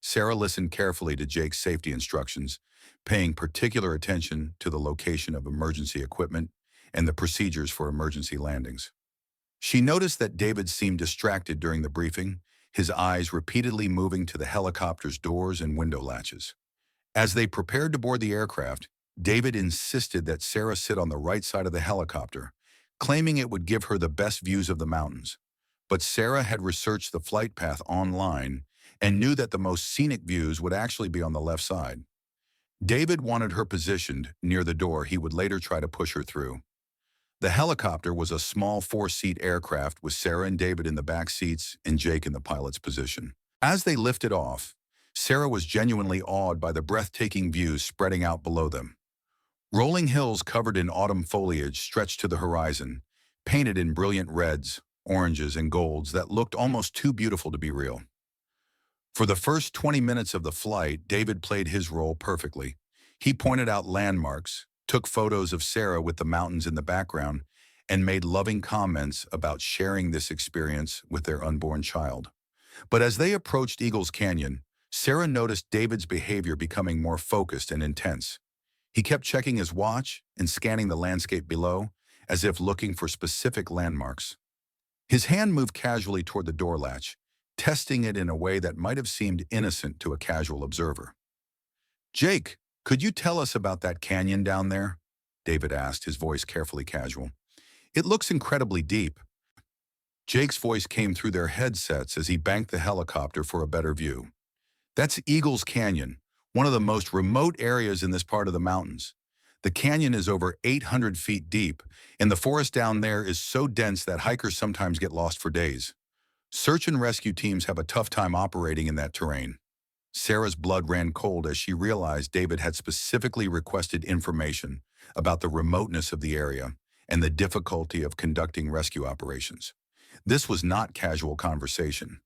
Sarah listened carefully to Jake's safety instructions, paying particular attention to the location of emergency equipment and the procedures for emergency landings. She noticed that David seemed distracted during the briefing, his eyes repeatedly moving to the helicopter's doors and window latches. As they prepared to board the aircraft, David insisted that Sarah sit on the right side of the helicopter, claiming it would give her the best views of the mountains. But Sarah had researched the flight path online and knew that the most scenic views would actually be on the left side. David wanted her positioned near the door he would later try to push her through. The helicopter was a small four-seat aircraft with Sarah and David in the back seats and Jake in the pilot's position. As they lifted off, Sarah was genuinely awed by the breathtaking views spreading out below them. Rolling hills covered in autumn foliage stretched to the horizon, painted in brilliant reds, oranges, and golds that looked almost too beautiful to be real. For the first 20 minutes of the flight, David played his role perfectly. He pointed out landmarks, took photos of Sarah with the mountains in the background, and made loving comments about sharing this experience with their unborn child. But as they approached Eagles Canyon, Sarah noticed David's behavior becoming more focused and intense. He kept checking his watch and scanning the landscape below, as if looking for specific landmarks. His hand moved casually toward the door latch, testing it in a way that might have seemed innocent to a casual observer. "Jake, could you tell us about that canyon down there?" David asked, his voice carefully casual. "It looks incredibly deep." Jake's voice came through their headsets as he banked the helicopter for a better view. "That's Eagles Canyon, one of the most remote areas in this part of the mountains. The canyon is over 800 feet deep, and the forest down there is so dense that hikers sometimes get lost for days. Search and rescue teams have a tough time operating in that terrain." Sarah's blood ran cold as she realized David had specifically requested information about the remoteness of the area and the difficulty of conducting rescue operations. This was not casual conversation.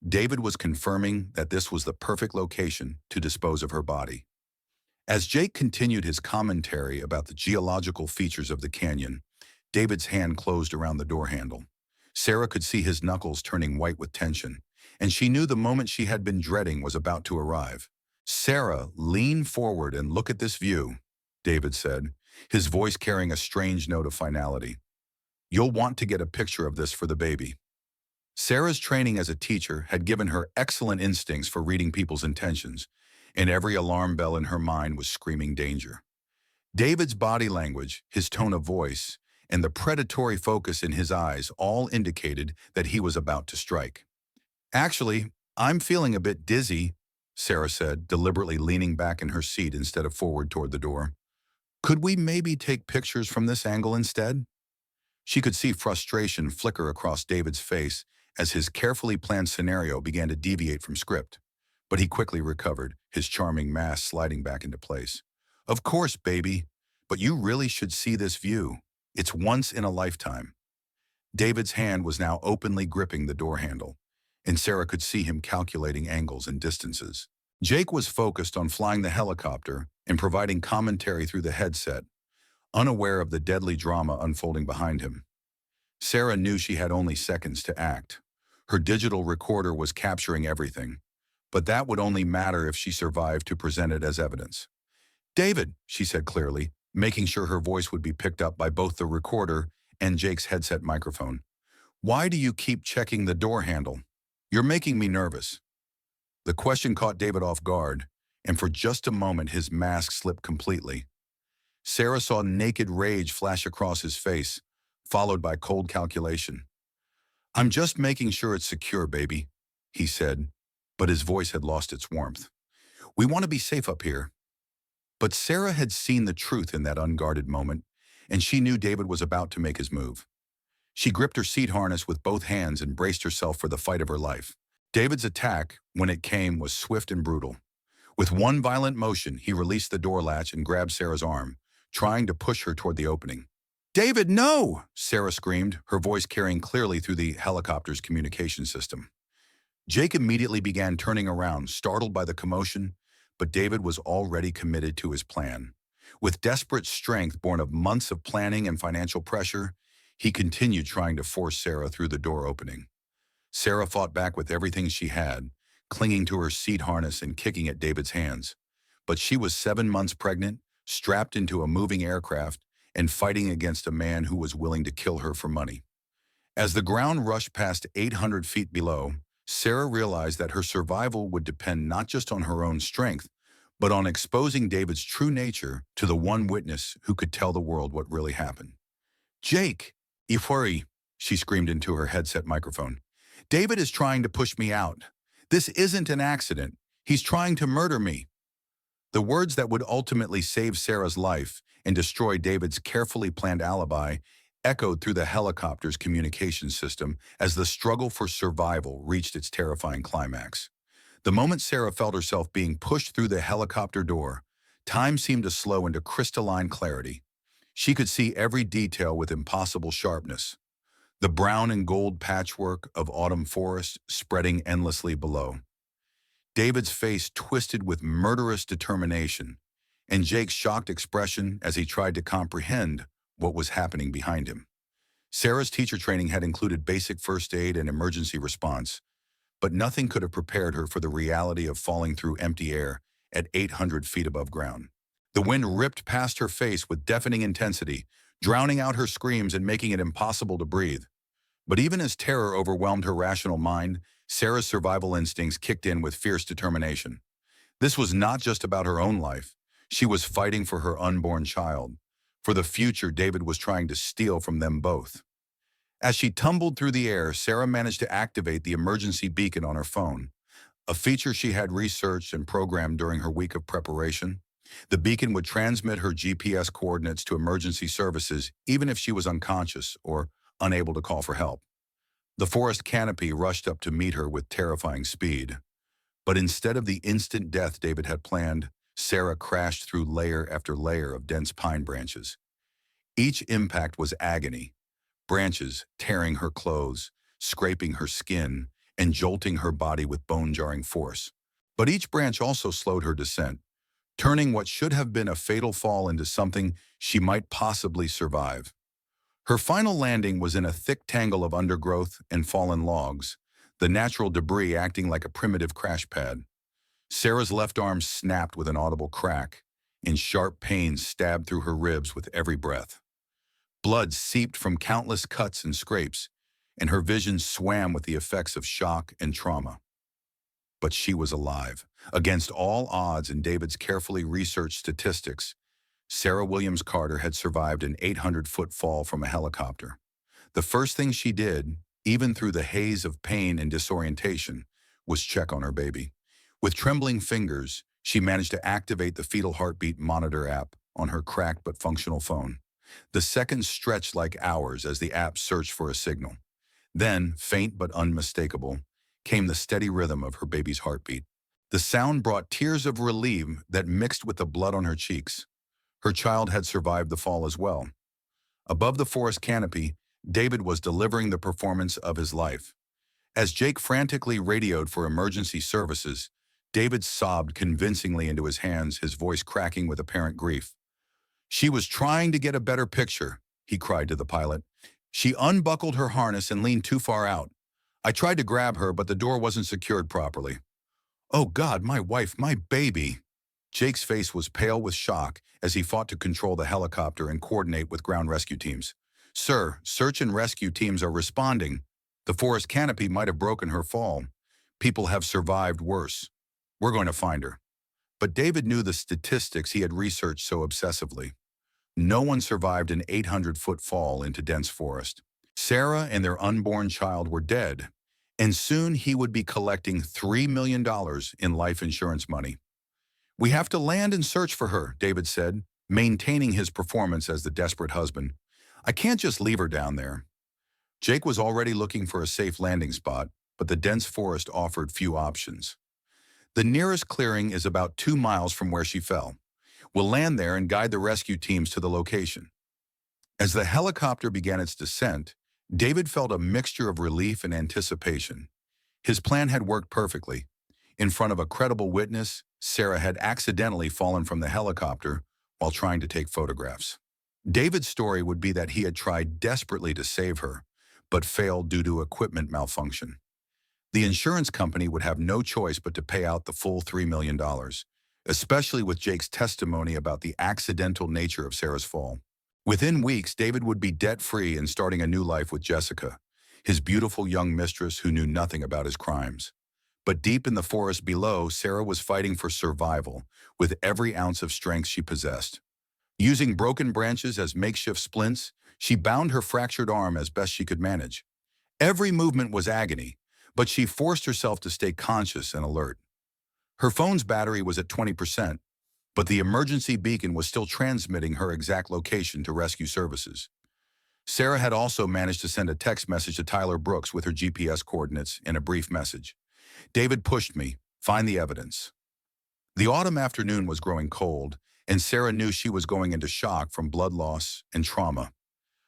David was confirming that this was the perfect location to dispose of her body. As Jake continued his commentary about the geological features of the canyon, David's hand closed around the door handle. Sarah could see his knuckles turning white with tension, and she knew the moment she had been dreading was about to arrive. "Sarah, lean forward and look at this view," David said, his voice carrying a strange note of finality. "You'll want to get a picture of this for the baby." Sarah's training as a teacher had given her excellent instincts for reading people's intentions, and every alarm bell in her mind was screaming danger. David's body language, his tone of voice, and the predatory focus in his eyes all indicated that he was about to strike. "Actually, I'm feeling a bit dizzy," Sarah said, deliberately leaning back in her seat instead of forward toward the door. "Could we maybe take pictures from this angle instead?" She could see frustration flicker across David's face as his carefully planned scenario began to deviate from script. But he quickly recovered, his charming mask sliding back into place. "Of course, baby, but you really should see this view. It's once in a lifetime." David's hand was now openly gripping the door handle, and Sarah could see him calculating angles and distances. Jake was focused on flying the helicopter and providing commentary through the headset, unaware of the deadly drama unfolding behind him. Sarah knew she had only seconds to act. Her digital recorder was capturing everything, but that would only matter if she survived to present it as evidence. "David," she said clearly, making sure her voice would be picked up by both the recorder and Jake's headset microphone. "Why do you keep checking the door handle? You're making me nervous." The question caught David off guard, and for just a moment his mask slipped completely. Sarah saw naked rage flash across his face, followed by cold calculation. "I'm just making sure it's secure, baby," he said, but his voice had lost its warmth. "We want to be safe up here." But Sarah had seen the truth in that unguarded moment, and she knew David was about to make his move. She gripped her seat harness with both hands and braced herself for the fight of her life. David's attack, when it came, was swift and brutal. With one violent motion, he released the door latch and grabbed Sarah's arm, trying to push her toward the opening. "David, no!" Sarah screamed, her voice carrying clearly through the helicopter's communication system. Jake immediately began turning around, startled by the commotion, but David was already committed to his plan. With desperate strength born of months of planning and financial pressure, he continued trying to force Sarah through the door opening. Sarah fought back with everything she had, clinging to her seat harness and kicking at David's hands. But she was 7 months pregnant, strapped into a moving aircraft, and fighting against a man who was willing to kill her for money. As the ground rushed past 800 feet below, Sarah realized that her survival would depend not just on her own strength, but on exposing David's true nature to the one witness who could tell the world what really happened. "Jake, Ifuri," she screamed into her headset microphone. "David is trying to push me out. This isn't an accident. He's trying to murder me." The words that would ultimately save Sarah's life and destroy David's carefully planned alibi echoed through the helicopter's communication system as the struggle for survival reached its terrifying climax. The moment Sarah felt herself being pushed through the helicopter door, time seemed to slow into crystalline clarity. She could see every detail with impossible sharpness. The brown and gold patchwork of autumn forest spreading endlessly below. David's face twisted with murderous determination, and Jake's shocked expression as he tried to comprehend what was happening behind him. Sarah's teacher training had included basic first aid and emergency response, but nothing could have prepared her for the reality of falling through empty air at 800 feet above ground. The wind ripped past her face with deafening intensity, drowning out her screams and making it impossible to breathe. But even as terror overwhelmed her rational mind, Sarah's survival instincts kicked in with fierce determination. This was not just about her own life. She was fighting for her unborn child, for the future David was trying to steal from them both. As she tumbled through the air, Sarah managed to activate the emergency beacon on her phone, a feature she had researched and programmed during her week of preparation. The beacon would transmit her GPS coordinates to emergency services even if she was unconscious or unable to call for help. The forest canopy rushed up to meet her with terrifying speed. But instead of the instant death David had planned, Sarah crashed through layer after layer of dense pine branches. Each impact was agony, branches tearing her clothes, scraping her skin, and jolting her body with bone-jarring force. But each branch also slowed her descent, turning what should have been a fatal fall into something she might possibly survive. Her final landing was in a thick tangle of undergrowth and fallen logs, the natural debris acting like a primitive crash pad. Sarah's left arm snapped with an audible crack, and sharp pains stabbed through her ribs with every breath. Blood seeped from countless cuts and scrapes, and her vision swam with the effects of shock and trauma. But she was alive. Against all odds and David's carefully researched statistics, Sarah Williams Carter had survived an 800-foot fall from a helicopter. The first thing she did, even through the haze of pain and disorientation, was check on her baby. With trembling fingers, she managed to activate the fetal heartbeat monitor app on her cracked but functional phone. The seconds stretched like hours as the app searched for a signal. Then, faint but unmistakable, came the steady rhythm of her baby's heartbeat. The sound brought tears of relief that mixed with the blood on her cheeks. Her child had survived the fall as well. Above the forest canopy, David was delivering the performance of his life. As Jake frantically radioed for emergency services, David sobbed convincingly into his hands, his voice cracking with apparent grief. "She was trying to get a better picture," he cried to the pilot. "She unbuckled her harness and leaned too far out. I tried to grab her, but the door wasn't secured properly. Oh God, my wife, my baby." Jake's face was pale with shock as he fought to control the helicopter and coordinate with ground rescue teams. "Sir, search and rescue teams are responding. The forest canopy might have broken her fall. People have survived worse. We're going to find her." But David knew the statistics he had researched so obsessively. No one survived an 800-foot fall into dense forest. Sarah and their unborn child were dead, and soon he would be collecting $3 million in life insurance money. "We have to land and search for her," David said, maintaining his performance as the desperate husband. "I can't just leave her down there." Jake was already looking for a safe landing spot, but the dense forest offered few options. "The nearest clearing is about 2 miles from where she fell. We'll land there and guide the rescue teams to the location." As the helicopter began its descent, David felt a mixture of relief and anticipation. His plan had worked perfectly. In front of a credible witness, Sarah had accidentally fallen from the helicopter while trying to take photographs. David's story would be that he had tried desperately to save her, but failed due to equipment malfunction. The insurance company would have no choice but to pay out the full $3 million, especially with Jake's testimony about the accidental nature of Sarah's fall. Within weeks, David would be debt-free and starting a new life with Jessica, his beautiful young mistress who knew nothing about his crimes. But deep in the forest below, Sarah was fighting for survival with every ounce of strength she possessed. Using broken branches as makeshift splints, she bound her fractured arm as best she could manage. Every movement was agony, but she forced herself to stay conscious and alert. Her phone's battery was at 20%, but the emergency beacon was still transmitting her exact location to rescue services. Sarah had also managed to send a text message to Tyler Brooks with her GPS coordinates in a brief message. David pushed me. Find the evidence. The autumn afternoon was growing cold, and Sarah knew she was going into shock from blood loss and trauma.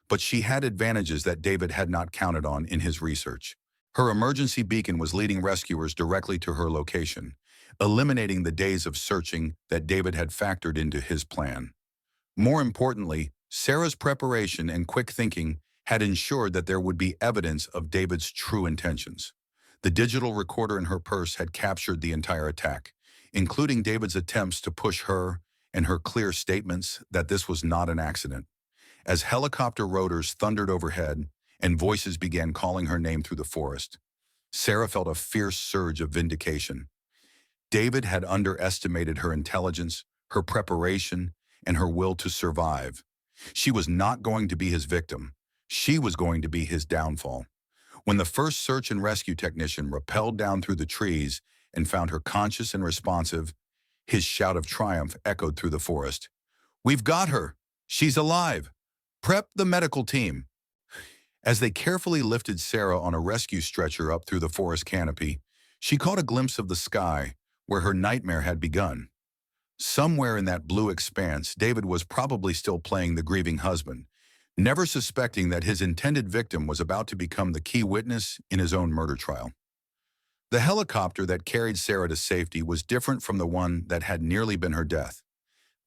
But she had advantages that David had not counted on in his research. Her emergency beacon was leading rescuers directly to her location, eliminating the days of searching that David had factored into his plan. More importantly, Sarah's preparation and quick thinking had ensured that there would be evidence of David's true intentions. The digital recorder in her purse had captured the entire attack, including David's attempts to push her and her clear statements that this was not an accident. As helicopter rotors thundered overhead and voices began calling her name through the forest, Sarah felt a fierce surge of vindication. David had underestimated her intelligence, her preparation, and her will to survive. She was not going to be his victim. She was going to be his downfall. When the first search and rescue technician rappelled down through the trees and found her conscious and responsive, his shout of triumph echoed through the forest. "We've got her! She's alive! Prep the medical team!" As they carefully lifted Sarah on a rescue stretcher up through the forest canopy, she caught a glimpse of the sky where her nightmare had begun. Somewhere in that blue expanse, David was probably still playing the grieving husband, never suspecting that his intended victim was about to become the key witness in his own murder trial. The helicopter that carried Sarah to safety was different from the one that had nearly been her death.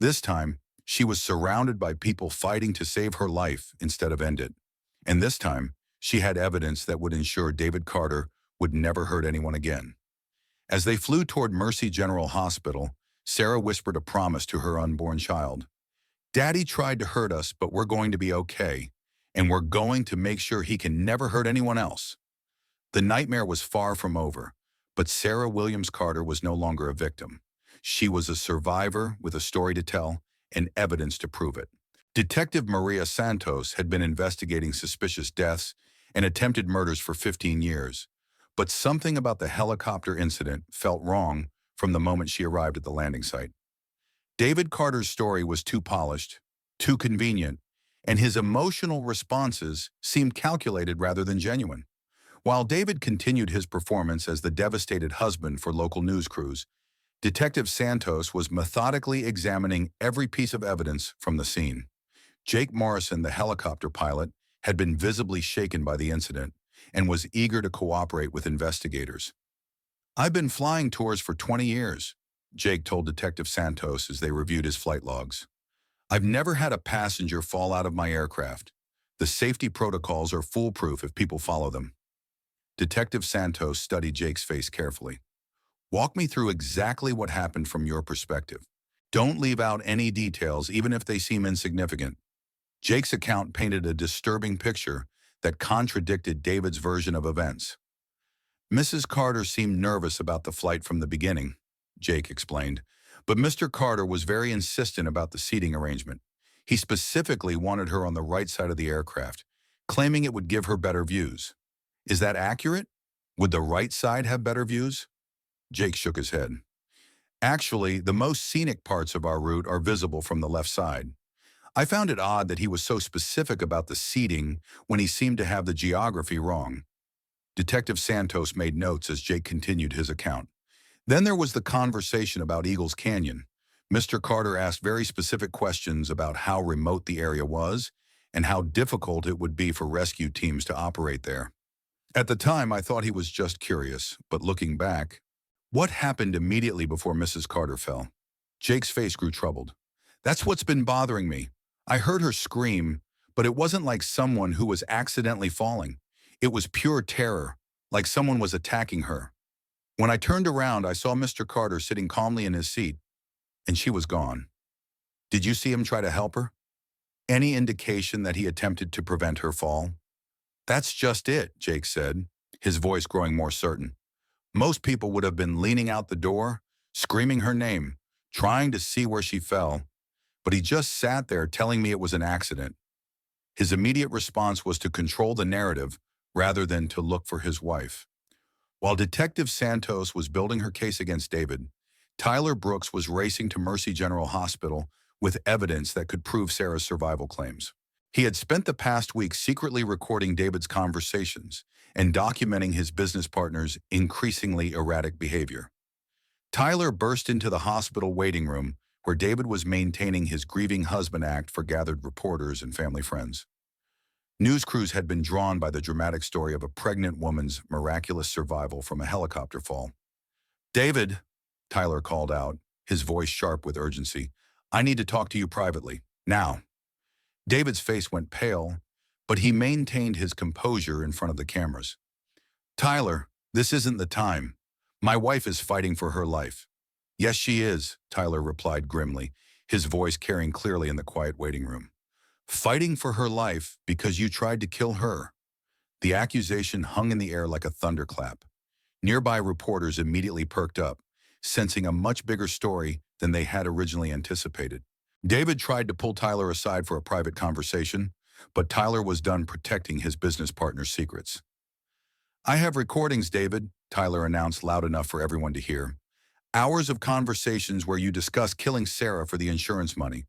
This time, she was surrounded by people fighting to save her life instead of end it. And this time, she had evidence that would ensure David Carter would never hurt anyone again. As they flew toward Mercy General Hospital, Sarah whispered a promise to her unborn child. "Daddy tried to hurt us, but we're going to be okay, and we're going to make sure he can never hurt anyone else." The nightmare was far from over, but Sarah Williams Carter was no longer a victim. She was a survivor with a story to tell and evidence to prove it. Detective Maria Santos had been investigating suspicious deaths and attempted murders for 15 years, but something about the helicopter incident felt wrong from the moment she arrived at the landing site. David Carter's story was too polished, too convenient, and his emotional responses seemed calculated rather than genuine. While David continued his performance as the devastated husband for local news crews, Detective Santos was methodically examining every piece of evidence from the scene. Jake Morrison, the helicopter pilot, had been visibly shaken by the incident and was eager to cooperate with investigators. "I've been flying tours for 20 years, Jake told Detective Santos as they reviewed his flight logs. "I've never had a passenger fall out of my aircraft. The safety protocols are foolproof if people follow them." Detective Santos studied Jake's face carefully. "Walk me through exactly what happened from your perspective. Don't leave out any details, even if they seem insignificant." Jake's account painted a disturbing picture that contradicted David's version of events. "Mrs. Carter seemed nervous about the flight from the beginning," Jake explained, "but Mr. Carter was very insistent about the seating arrangement. He specifically wanted her on the right side of the aircraft, claiming it would give her better views. Is that accurate? Would the right side have better views?" Jake shook his head. "Actually, the most scenic parts of our route are visible from the left side. I found it odd that he was so specific about the seating when he seemed to have the geography wrong." Detective Santos made notes as Jake continued his account. "Then there was the conversation about Eagles Canyon. Mr. Carter asked very specific questions about how remote the area was and how difficult it would be for rescue teams to operate there. At the time, I thought he was just curious, but looking back, what happened immediately before Mrs. Carter fell?" Jake's face grew troubled. "That's what's been bothering me. I heard her scream, but it wasn't like someone who was accidentally falling. It was pure terror, like someone was attacking her. When I turned around, I saw Mr. Carter sitting calmly in his seat, and she was gone. Did you see him try to help her? Any indication that he attempted to prevent her fall?" "That's just it," Jake said, his voice growing more certain. "Most people would have been leaning out the door, screaming her name, trying to see where she fell, but he just sat there telling me it was an accident." His immediate response was to control the narrative rather than to look for his wife. While Detective Santos was building her case against David, Tyler Brooks was racing to Mercy General Hospital with evidence that could prove Sarah's survival claims. He had spent the past week secretly recording David's conversations and documenting his business partner's increasingly erratic behavior. Tyler burst into the hospital waiting room where David was maintaining his grieving husband act for gathered reporters and family friends. News crews had been drawn by the dramatic story of a pregnant woman's miraculous survival from a helicopter fall. "David," Tyler called out, his voice sharp with urgency, "I need to talk to you privately. Now." David's face went pale, but he maintained his composure in front of the cameras. "Tyler, this isn't the time. My wife is fighting for her life." "Yes, she is," Tyler replied grimly, his voice carrying clearly in the quiet waiting room. "Fighting for her life because you tried to kill her." The accusation hung in the air like a thunderclap. Nearby reporters immediately perked up, sensing a much bigger story than they had originally anticipated. David tried to pull Tyler aside for a private conversation, but Tyler was done protecting his business partner's secrets. "I have recordings, David," Tyler announced loud enough for everyone to hear. "Hours of conversations where you discuss killing Sarah for the insurance money.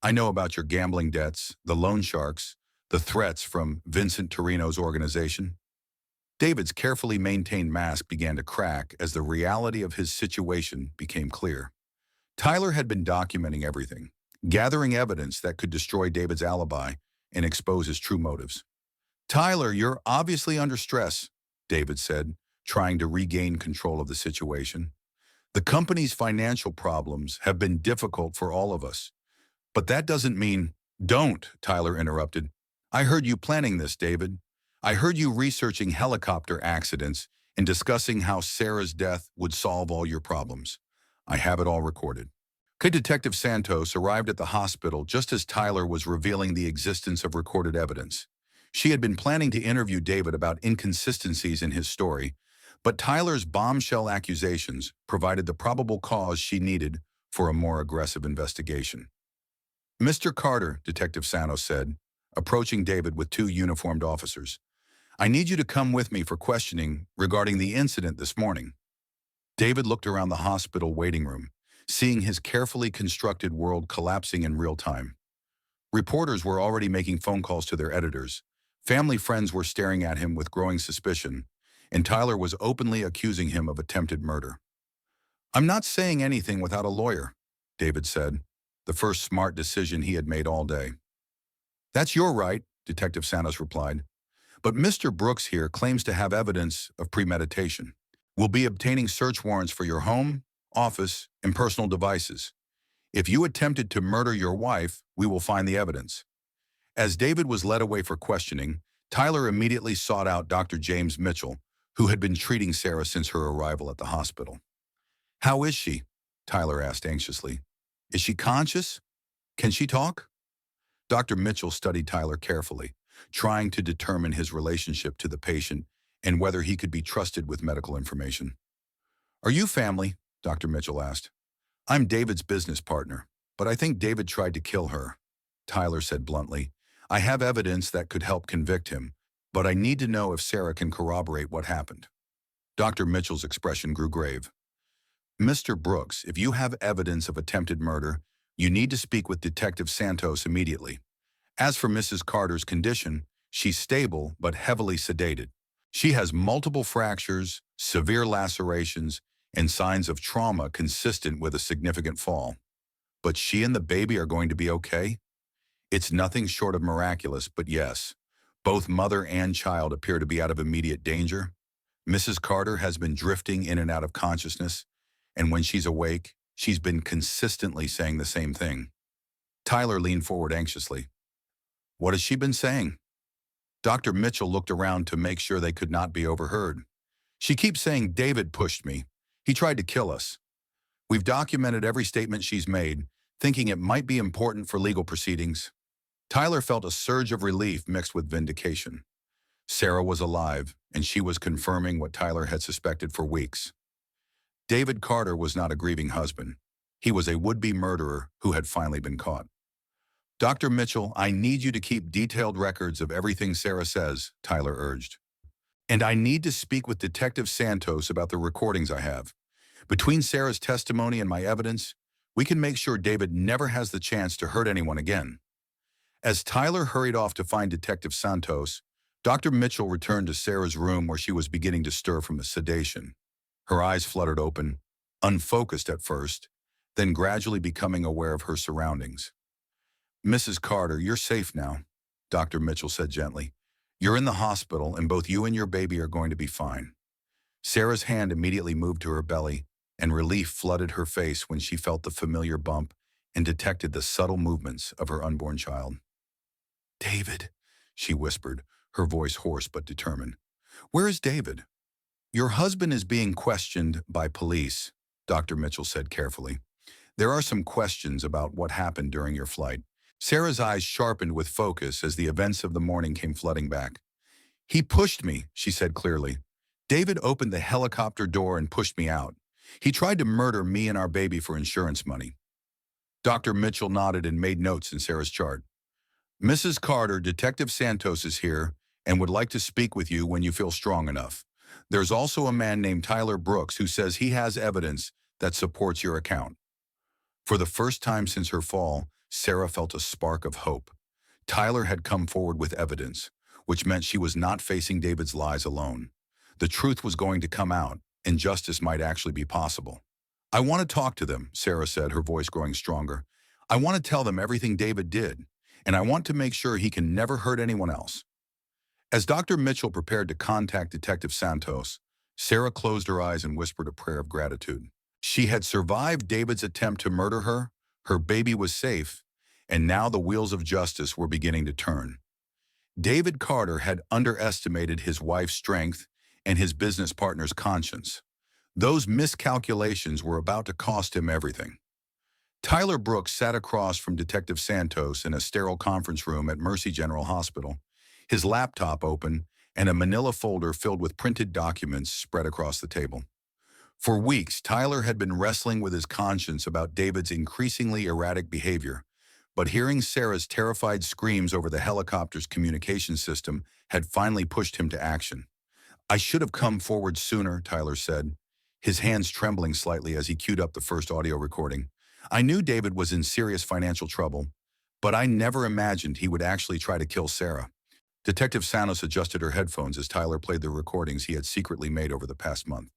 I know about your gambling debts, the loan sharks, the threats from Vincent Torino's organization." David's carefully maintained mask began to crack as the reality of his situation became clear. Tyler had been documenting everything, gathering evidence that could destroy David's alibi and expose his true motives. "Tyler, you're obviously under stress," David said, trying to regain control of the situation. "The company's financial problems have been difficult for all of us. But that doesn't mean—" "Don't," Tyler interrupted. "I heard you planning this, David. I heard you researching helicopter accidents and discussing how Sarah's death would solve all your problems. I have it all recorded." Detective Santos arrived at the hospital just as Tyler was revealing the existence of recorded evidence. She had been planning to interview David about inconsistencies in his story, but Tyler's bombshell accusations provided the probable cause she needed for a more aggressive investigation. "Mr. Carter," Detective Santos said, approaching David with two uniformed officers, "I need you to come with me for questioning regarding the incident this morning." David looked around the hospital waiting room, seeing his carefully constructed world collapsing in real time. Reporters were already making phone calls to their editors. Family friends were staring at him with growing suspicion, and Tyler was openly accusing him of attempted murder. "I'm not saying anything without a lawyer," David said, the first smart decision he had made all day. "That's your right," Detective Santos replied. "But Mr. Brooks here claims to have evidence of premeditation. We'll be obtaining search warrants for your home, office, and personal devices. If you attempted to murder your wife, we will find the evidence." As David was led away for questioning, Tyler immediately sought out Dr. James Mitchell, who had been treating Sarah since her arrival at the hospital. "How is she?" Tyler asked anxiously. "Is she conscious? Can she talk?" Dr. Mitchell studied Tyler carefully, trying to determine his relationship to the patient and whether he could be trusted with medical information. "Are you family?" Dr. Mitchell asked. "I'm David's business partner, but I think David tried to kill her," Tyler said bluntly. "I have evidence that could help convict him, but I need to know if Sarah can corroborate what happened." Dr. Mitchell's expression grew grave. "Mr. Brooks, if you have evidence of attempted murder, you need to speak with Detective Santos immediately. As for Mrs. Carter's condition, she's stable but heavily sedated. She has multiple fractures, severe lacerations, and signs of trauma consistent with a significant fall. But she and the baby are going to be okay? It's nothing short of miraculous, but yes, both mother and child appear to be out of immediate danger. Mrs. Carter has been drifting in and out of consciousness, and when she's awake, she's been consistently saying the same thing." Tyler leaned forward anxiously. "What has she been saying?" Dr. Mitchell looked around to make sure they could not be overheard. "She keeps saying David pushed me. He tried to kill us. We've documented every statement she's made, thinking it might be important for legal proceedings." Tyler felt a surge of relief mixed with vindication. Sarah was alive, and she was confirming what Tyler had suspected for weeks. David Carter was not a grieving husband. He was a would-be murderer who had finally been caught. "Dr. Mitchell, I need you to keep detailed records of everything Sarah says," Tyler urged. "And I need to speak with Detective Santos about the recordings I have. Between Sarah's testimony and my evidence, we can make sure David never has the chance to hurt anyone again. As Tyler hurried off to find Detective Santos, Dr. Mitchell returned to Sarah's room where she was beginning to stir from the sedation. Her eyes fluttered open, unfocused at first, then gradually becoming aware of her surroundings. "Mrs. Carter, you're safe now," Dr. Mitchell said gently. "You're in the hospital, and both you and your baby are going to be fine." Sarah's hand immediately moved to her belly, and relief flooded her face when she felt the familiar bump and detected the subtle movements of her unborn child. "David," she whispered, her voice hoarse but determined. "Where is David?" "Your husband is being questioned by police," Dr. Mitchell said carefully. "There are some questions about what happened during your flight." Sarah's eyes sharpened with focus as the events of the morning came flooding back. "He pushed me," she said clearly. "David opened the helicopter door and pushed me out. He tried to murder me and our baby for insurance money." Dr. Mitchell nodded and made notes in Sarah's chart. "Mrs. Carter, Detective Santos is here and would like to speak with you when you feel strong enough. There's also a man named Tyler Brooks who says he has evidence that supports your account." For the first time since her fall, Sarah felt a spark of hope. Tyler had come forward with evidence, which meant she was not facing David's lies alone. The truth was going to come out, and justice might actually be possible. "I want to talk to them," Sarah said, her voice growing stronger. "I want to tell them everything David did, and I want to make sure he can never hurt anyone else." As Dr. Mitchell prepared to contact Detective Santos, Sarah closed her eyes and whispered a prayer of gratitude. She had survived David's attempt to murder her baby was safe, and now the wheels of justice were beginning to turn. David Carter had underestimated his wife's strength and his business partner's conscience. Those miscalculations were about to cost him everything. Tyler Brooks sat across from Detective Santos in a sterile conference room at Mercy General Hospital, his laptop open and a manila folder filled with printed documents spread across the table. For weeks, Tyler had been wrestling with his conscience about David's increasingly erratic behavior, but hearing Sarah's terrified screams over the helicopter's communication system had finally pushed him to action. "I should have come forward sooner," Tyler said, his hands trembling slightly as he queued up the first audio recording. "I knew David was in serious financial trouble, but I never imagined he would actually try to kill Sarah." Detective Santos adjusted her headphones as Tyler played the recordings he had secretly made over the past month.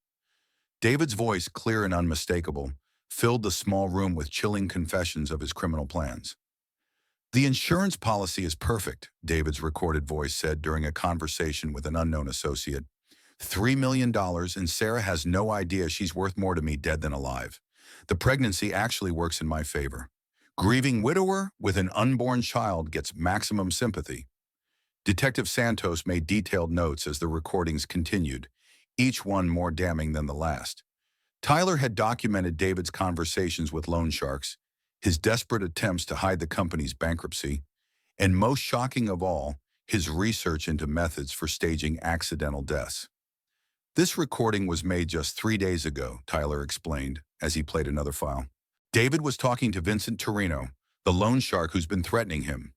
David's voice, clear and unmistakable, filled the small room with chilling confessions of his criminal plans. "The insurance policy is perfect," David's recorded voice said during a conversation with an unknown associate. $3 million, and Sarah has no idea she's worth more to me dead than alive. The pregnancy actually works in my favor. Grieving widower with an unborn child gets maximum sympathy." Detective Santos made detailed notes as the recordings continued, each one more damning than the last. Tyler had documented David's conversations with loan sharks, his desperate attempts to hide the company's bankruptcy, and most shocking of all, his research into methods for staging accidental deaths. "This recording was made just 3 days ago," Tyler explained as he played another file. "David was talking to Vincent Torino, the loan shark who's been threatening him.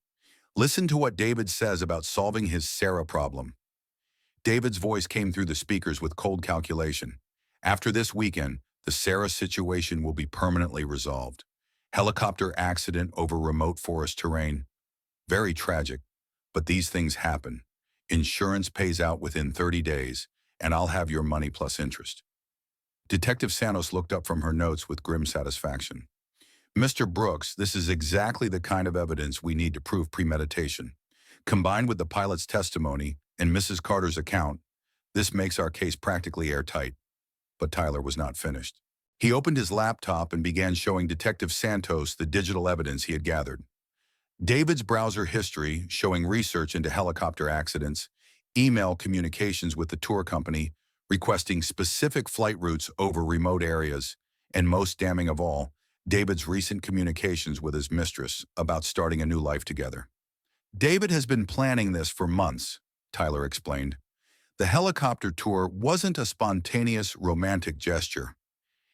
Listen to what David says about solving his Sarah problem." David's voice came through the speakers with cold calculation. "After this weekend, the Sarah situation will be permanently resolved. Helicopter accident over remote forest terrain. Very tragic, but these things happen. Insurance pays out within 30 days, and I'll have your money plus interest." Detective Santos looked up from her notes with grim satisfaction. "Mr. Brooks, this is exactly the kind of evidence we need to prove premeditation. Combined with the pilot's testimony and Mrs. Carter's account, this makes our case practically airtight." But Tyler was not finished. He opened his laptop and began showing Detective Santos the digital evidence he had gathered. David's browser history showing research into helicopter accidents, email communications with the tour company requesting specific flight routes over remote areas, and most damning of all, David's recent communications with his mistress about starting a new life together. "David has been planning this for months," Tyler explained. "The helicopter tour wasn't a spontaneous romantic gesture.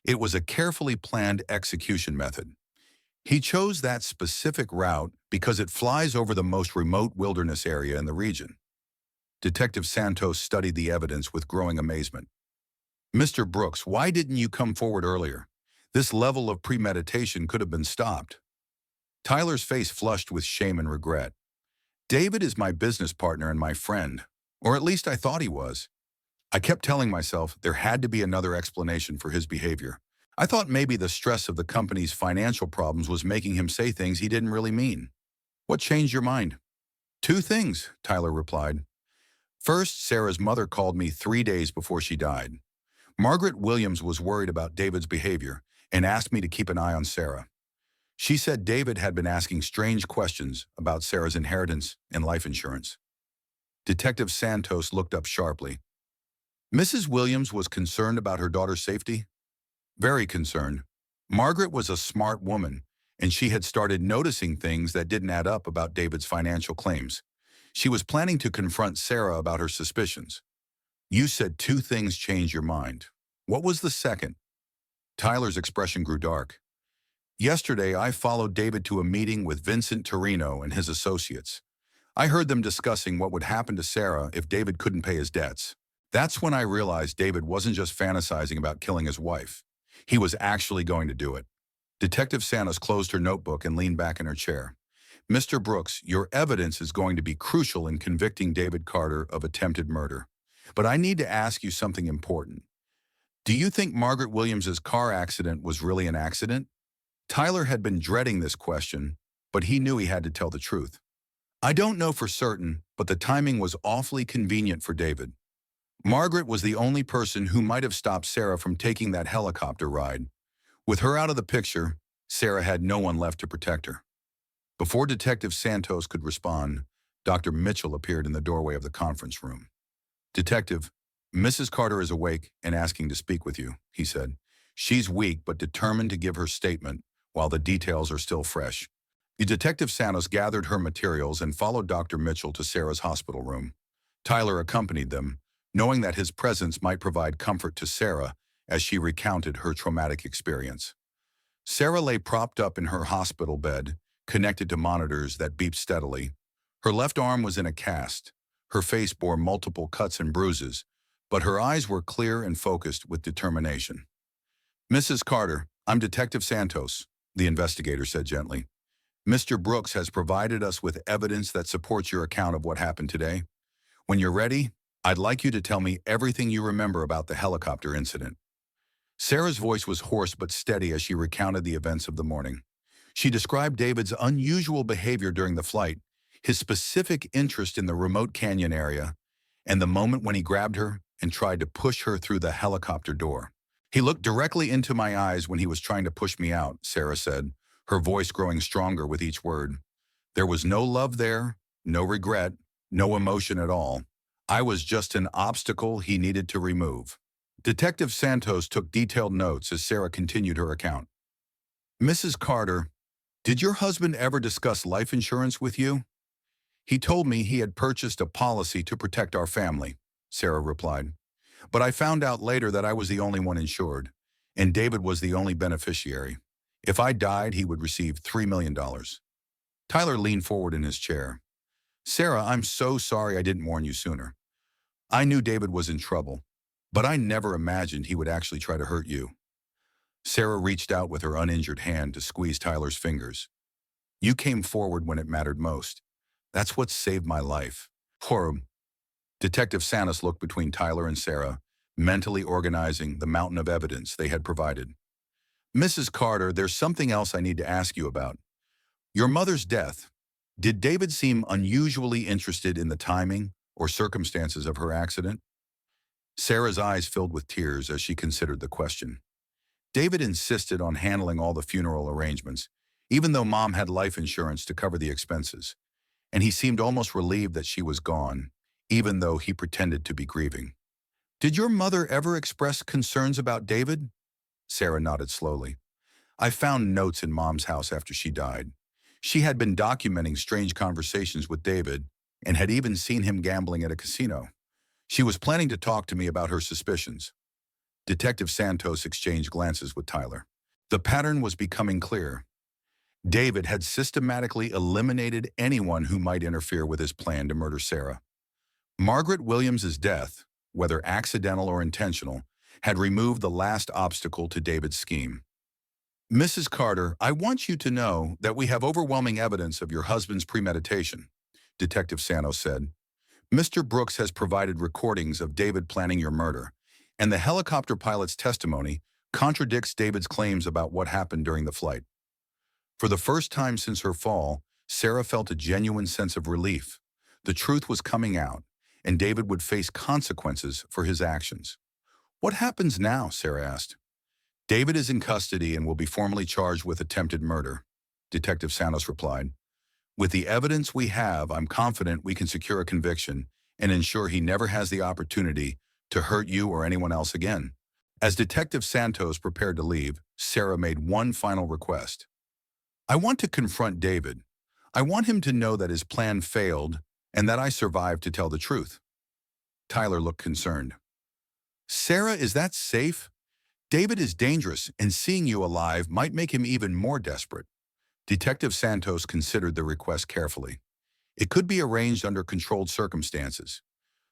It was a carefully planned execution method. He chose that specific route because it flies over the most remote wilderness area in the region." Detective Santos studied the evidence with growing amazement. Mr. Brooks, why didn't you come forward earlier? This level of premeditation could have been stopped. Tyler's face flushed with shame and regret. David is my business partner and my friend, or at least I thought he was. I kept telling myself there had to be another explanation for his behavior. I thought maybe the stress of the company's financial problems was making him say things he didn't really mean. What changed your mind? Two things, Tyler replied. First, Sarah's mother called me 3 days before she died. Margaret Williams was worried about David's behavior and asked me to keep an eye on Sarah. She said David had been asking strange questions about Sarah's inheritance and life insurance. Detective Santos looked up sharply. Mrs. Williams was concerned about her daughter's safety? Very concerned. Margaret was a smart woman, and she had started noticing things that didn't add up about David's financial claims. She was planning to confront Sarah about her suspicions. You said two things changed your mind. What was the second? Tyler's expression grew dark. Yesterday, I followed David to a meeting with Vincent Torino and his associates. I heard them discussing what would happen to Sarah if David couldn't pay his debts. That's when I realized David wasn't just fantasizing about killing his wife. He was actually going to do it. Detective Santos closed her notebook and leaned back in her chair. Mr. Brooks, your evidence is going to be crucial in convicting David Carter of attempted murder. But I need to ask you something important. Do you think Margaret Williams's car accident was really an accident? Tyler had been dreading this question, but he knew he had to tell the truth. I don't know for certain, but the timing was awfully convenient for David. Margaret was the only person who might have stopped Sarah from taking that helicopter ride. With her out of the picture, Sarah had no one left to protect her. Before Detective Santos could respond, Dr. Mitchell appeared in the doorway of the conference room. Detective, Mrs. Carter is awake and asking to speak with you, he said. She's weak but determined to give her statement while the details are still fresh. Detective Santos gathered her materials and followed Dr. Mitchell to Sarah's hospital room. Tyler accompanied them, knowing that his presence might provide comfort to Sarah as she recounted her traumatic experience. Sarah lay propped up in her hospital bed, connected to monitors that beeped steadily. Her left arm was in a cast. Her face bore multiple cuts and bruises, but her eyes were clear and focused with determination. Mrs. Carter, I'm Detective Santos, the investigator said gently. Mr. Brooks has provided us with evidence that supports your account of what happened today. When you're ready, I'd like you to tell me everything you remember about the helicopter incident. Sarah's voice was hoarse but steady as she recounted the events of the morning. She described David's unusual behavior during the flight, his specific interest in the remote canyon area, and the moment when he grabbed her and tried to push her through the helicopter door. He looked directly into my eyes when he was trying to push me out, Sarah said, her voice growing stronger with each word. There was no love there, no regret, no emotion at all. I was just an obstacle he needed to remove. Detective Santos took detailed notes as Sarah continued her account. Mrs. Carter, did your husband ever discuss life insurance with you? He told me he had purchased a policy to protect our family, Sarah replied. But I found out later that I was the only one insured, and David was the only beneficiary. If I died, he would receive $3 million. Tyler leaned forward in his chair. Sarah, I'm so sorry I didn't warn you sooner. I knew David was in trouble, but I never imagined he would actually try to hurt you. Sarah reached out with her uninjured hand to squeeze Tyler's fingers. You came forward when it mattered most. That's what saved my life. Horror. Detective Santos looked between Tyler and Sarah, mentally organizing the mountain of evidence they had provided. Mrs. Carter, there's something else I need to ask you about. Your mother's death. Did David seem unusually interested in the timing or circumstances of her accident? Sarah's eyes filled with tears as she considered the question. David insisted on handling all the funeral arrangements, even though Mom had life insurance to cover the expenses, and he seemed almost relieved that she was gone, even though he pretended to be grieving. Did your mother ever express concerns about David? Sarah nodded slowly. I found notes in Mom's house after she died. She had been documenting strange conversations with David and had even seen him gambling at a casino. She was planning to talk to me about her suspicions. Detective Santos exchanged glances with Tyler. The pattern was becoming clear. David had systematically eliminated anyone who might interfere with his plan to murder Sarah. Margaret Williams's death, whether accidental or intentional, had removed the last obstacle to David's scheme. "Mrs. Carter, I want you to know that we have overwhelming evidence of your husband's premeditation," Detective Santos said. "Mr. Brooks has provided recordings of David planning your murder, and the helicopter pilot's testimony contradicts David's claims about what happened during the flight." For the first time since her fall, Sarah felt a genuine sense of relief. The truth was coming out, and David would face consequences for his actions. "What happens now?" Sarah asked. "David is in custody and will be formally charged with attempted murder," Detective Santos replied. "With the evidence we have, I'm confident we can secure a conviction and ensure he never has the opportunity to hurt you or anyone else again." As Detective Santos prepared to leave, Sarah made one final request. "I want to confront David. I want him to know that his plan failed and that I survived to tell the truth." Tyler looked concerned. "Sarah, is that safe? David is dangerous, and seeing you alive might make him even more desperate." Detective Santos considered the request carefully. It could be arranged under controlled circumstances.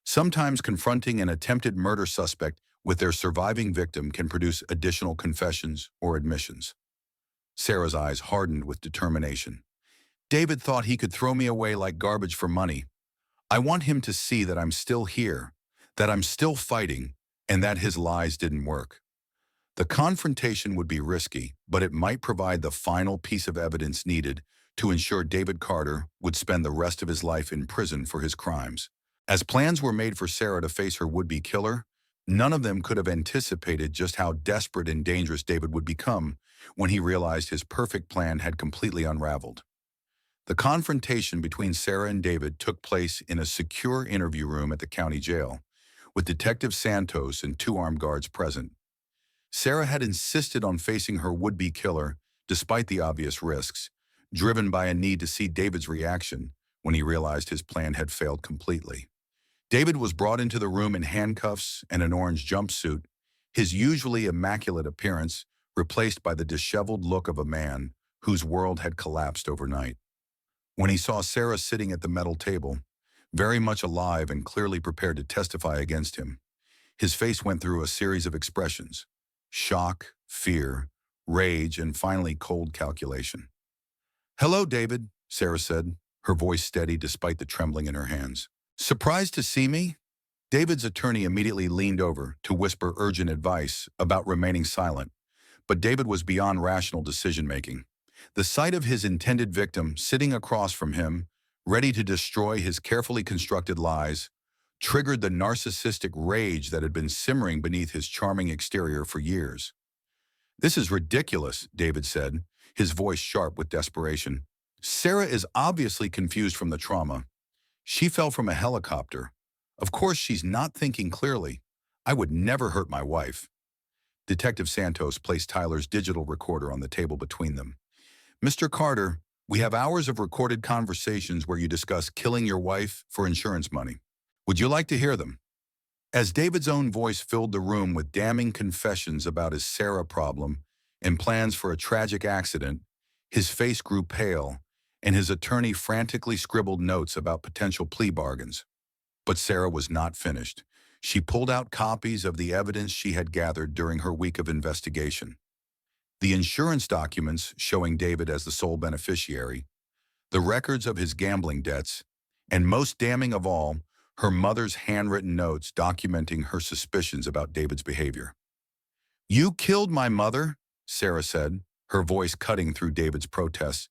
Sometimes confronting an attempted murder suspect with their surviving victim can produce additional confessions or admissions. Sarah's eyes hardened with determination. "David thought he could throw me away like garbage for money. I want him to see that I'm still here, that I'm still fighting, and that his lies didn't work." The confrontation would be risky, but it might provide the final piece of evidence needed to ensure David Carter would spend the rest of his life in prison for his crimes. As plans were made for Sarah to face her would-be killer, none of them could have anticipated just how desperate and dangerous David would become when he realized his perfect plan had completely unraveled. The confrontation between Sarah and David took place in a secure interview room at the county jail, with Detective Santos and two armed guards present. Sarah had insisted on facing her would-be killer, despite the obvious risks, driven by a need to see David's reaction when he realized his plan had failed completely. David was brought into the room in handcuffs and an orange jumpsuit, his usually immaculate appearance replaced by the disheveled look of a man whose world had collapsed overnight. When he saw Sarah sitting at the metal table, very much alive and clearly prepared to testify against him, his face went through a series of expressions: shock, fear, rage, and finally cold calculation. "Hello, David," Sarah said, her voice steady despite the trembling in her hands. "Surprised to see me?" David's attorney immediately leaned over to whisper urgent advice about remaining silent, but David was beyond rational decision-making. The sight of his intended victim sitting across from him, ready to destroy his carefully constructed lies, triggered the narcissistic rage that had been simmering beneath his charming exterior for years. "This is ridiculous," David said, his voice sharp with desperation. "Sarah is obviously confused from the trauma. She fell from a helicopter. Of course she's not thinking clearly. I would never hurt my wife." Detective Santos placed Tyler's digital recorder on the table between them. "Mr. Carter, we have hours of recorded conversations where you discuss killing your wife for insurance money. Would you like to hear them?" As David's own voice filled the room with damning confessions about his Sarah problem and plans for a tragic accident, his face grew pale, and his attorney frantically scribbled notes about potential plea bargains. But Sarah was not finished. She pulled out copies of the evidence she had gathered during her week of investigation. The insurance documents showing David as the sole beneficiary, the records of his gambling debts, and most damning of all, her mother's handwritten notes documenting her suspicions about David's behavior. "You killed my mother," Sarah said, her voice cutting through David's protests.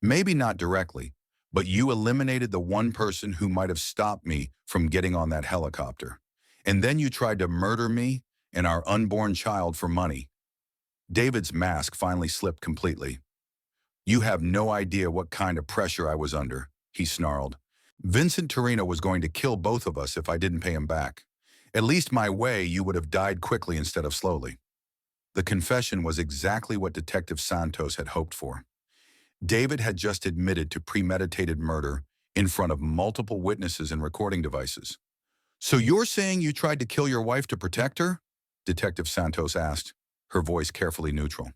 "Maybe not directly, but you eliminated the one person who might have stopped me from getting on that helicopter. And then you tried to murder me and our unborn child for money." David's mask finally slipped completely. "You have no idea what kind of pressure I was under," he snarled. "Vincent Torino was going to kill both of us if I didn't pay him back. At least my way, you would have died quickly instead of slowly." The confession was exactly what Detective Santos had hoped for. David had just admitted to premeditated murder in front of multiple witnesses and recording devices. "So you're saying you tried to kill your wife to protect her?" Detective Santos asked, her voice carefully neutral.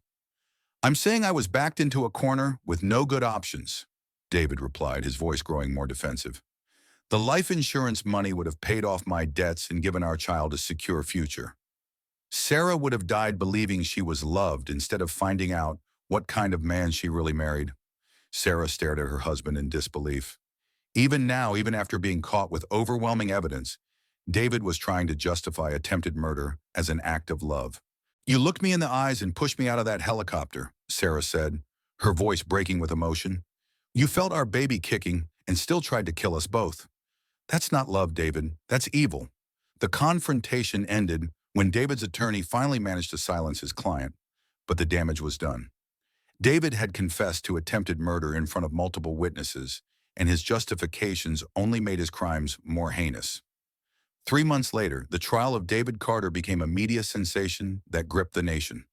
"I'm saying I was backed into a corner with no good options," David replied, his voice growing more defensive. "The life insurance money would have paid off my debts and given our child a secure future. Sarah would have died believing she was loved instead of finding out what kind of man she really married. Sarah stared at her husband in disbelief. Even now, even after being caught with overwhelming evidence, David was trying to justify attempted murder as an act of love. "You looked me in the eyes and pushed me out of that helicopter," Sarah said, her voice breaking with emotion. "You felt our baby kicking and still tried to kill us both. That's not love, David. That's evil." The confrontation ended when David's attorney finally managed to silence his client, but the damage was done. David had confessed to attempted murder in front of multiple witnesses, and his justifications only made his crimes more heinous. 3 months later, the trial of David Carter became a media sensation that gripped the nation.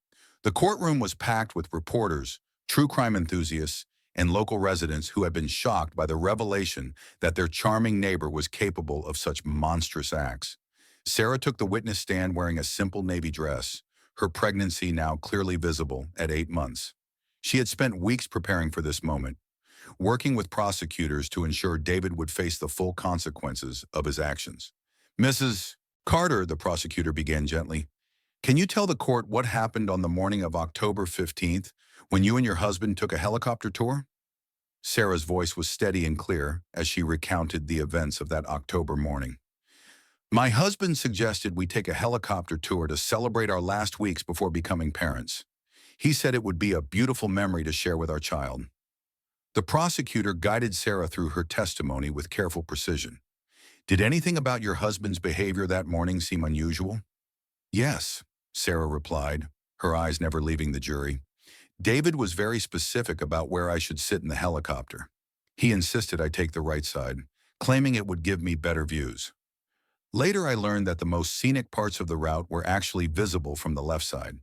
The courtroom was packed with reporters, true crime enthusiasts, and local residents who had been shocked by the revelation that their charming neighbor was capable of such monstrous acts. Sarah took the witness stand wearing a simple navy dress, her pregnancy now clearly visible at 8 months. She had spent weeks preparing for this moment, working with prosecutors to ensure David would face the full consequences of his actions. "Mrs. Carter," the prosecutor began gently, "can you tell the court what happened on the morning of October 15th when you and your husband took a helicopter tour?" Sarah's voice was steady and clear as she recounted the events of that October morning. "My husband suggested we take a helicopter tour to celebrate our last weeks before becoming parents. He said it would be a beautiful memory to share with our child." The prosecutor guided Sarah through her testimony with careful precision. "Did anything about your husband's behavior that morning seem unusual?" "Yes," Sarah replied, her eyes never leaving the jury. "David was very specific about where I should sit in the helicopter. He insisted I take the right side, claiming it would give me better views. Later I learned that the most scenic parts of the route were actually visible from the left side."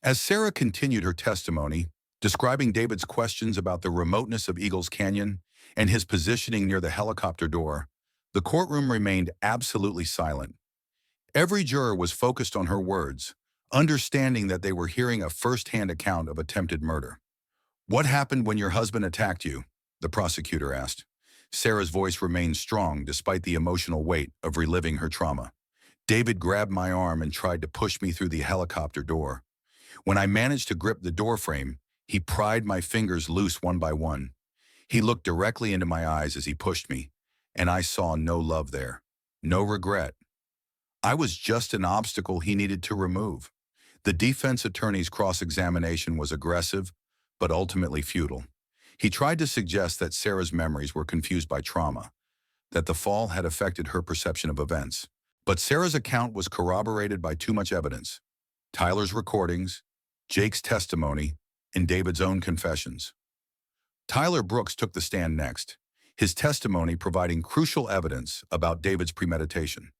As Sarah continued her testimony, describing David's questions about the remoteness of Eagles Canyon and his positioning near the helicopter door, the courtroom remained absolutely silent. Every juror was focused on her words, understanding that they were hearing a first-hand account of attempted murder. "What happened when your husband attacked you?" the prosecutor asked. Sarah's voice remained strong despite the emotional weight of reliving her trauma. "David grabbed my arm and tried to push me through the helicopter door. When I managed to grip the doorframe, he pried my fingers loose one by one. He looked directly into my eyes as he pushed me, and I saw no love there, no regret. I was just an obstacle he needed to remove." The defense attorney's cross-examination was aggressive, but ultimately futile. He tried to suggest that Sarah's memories were confused by trauma, that the fall had affected her perception of events. But Sarah's account was corroborated by too much evidence: Tyler's recordings, Jake's testimony, and David's own confessions. Tyler Brooks took the stand next, his testimony providing crucial evidence about David's premeditation.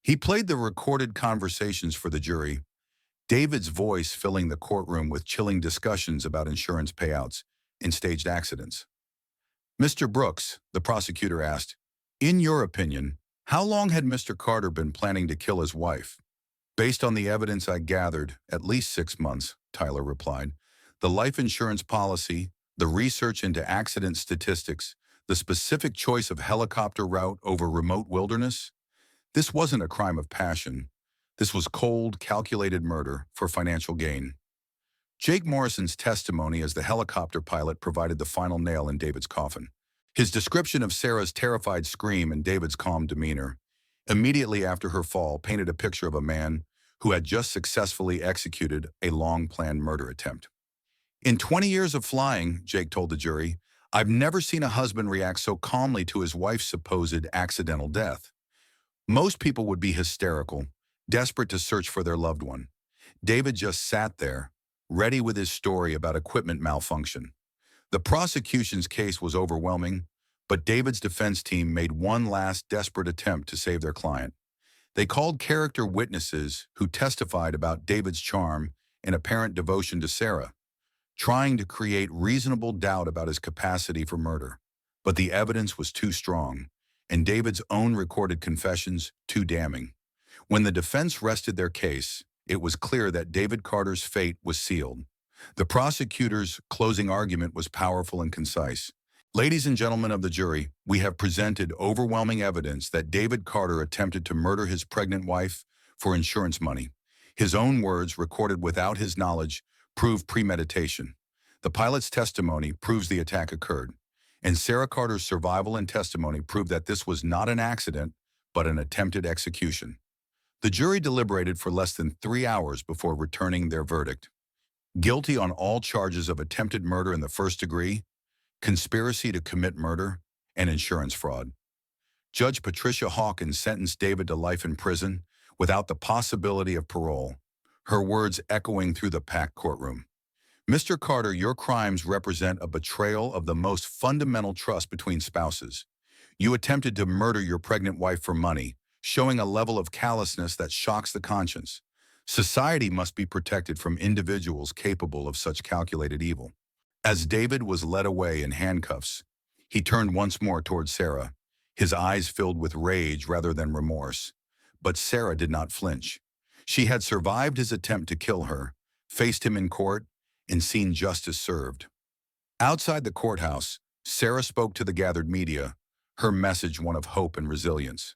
He played the recorded conversations for the jury, David's voice filling the courtroom with chilling discussions about insurance payouts and staged accidents. "Mr. Brooks," the prosecutor asked, "in your opinion, how long had Mr. Carter been planning to kill his wife?" "Based on the evidence I gathered, at least 6 months," Tyler replied. "The life insurance policy, the research into accident statistics, the specific choice of helicopter route over remote wilderness. This wasn't a crime of passion. This was cold, calculated murder for financial gain." Jake Morrison's testimony as the helicopter pilot provided the final nail in David's coffin. His description of Sarah's terrified scream and David's calm demeanor, immediately after her fall, painted a picture of a man who had just successfully executed a long-planned murder attempt. "In 20 years of flying," Jake told the jury, "I've never seen a husband react so calmly to his wife's supposed accidental death. Most people would be hysterical, desperate to search for their loved one. David just sat there, ready with his story about equipment malfunction. The prosecution's case was overwhelming, but David's defense team made one last desperate attempt to save their client. They called character witnesses who testified about David's charm and apparent devotion to Sarah, trying to create reasonable doubt about his capacity for murder. But the evidence was too strong, and David's own recorded confessions too damning. When the defense rested their case, it was clear that David Carter's fate was sealed. The prosecutor's closing argument was powerful and concise. "Ladies and gentlemen of the jury, we have presented overwhelming evidence that David Carter attempted to murder his pregnant wife for insurance money. His own words, recorded without his knowledge, prove premeditation. The pilot's testimony proves the attack occurred, and Sarah Carter's survival and testimony prove that this was not an accident, but an attempted execution. The jury deliberated for less than 3 hours before returning their verdict. Guilty on all charges of attempted murder in the first degree, conspiracy to commit murder, and insurance fraud. Judge Patricia Hawkins sentenced David to life in prison without the possibility of parole, her words echoing through the packed courtroom. Mr. Carter, your crimes represent a betrayal of the most fundamental trust between spouses. You attempted to murder your pregnant wife for money, showing a level of callousness that shocks the conscience. Society must be protected from individuals capable of such calculated evil. As David was led away in handcuffs, he turned once more toward Sarah, his eyes filled with rage rather than remorse. But Sarah did not flinch. She had survived his attempt to kill her, faced him in court, and seen justice served. Outside the courthouse, Sarah spoke to the gathered media, her message one of hope and resilience.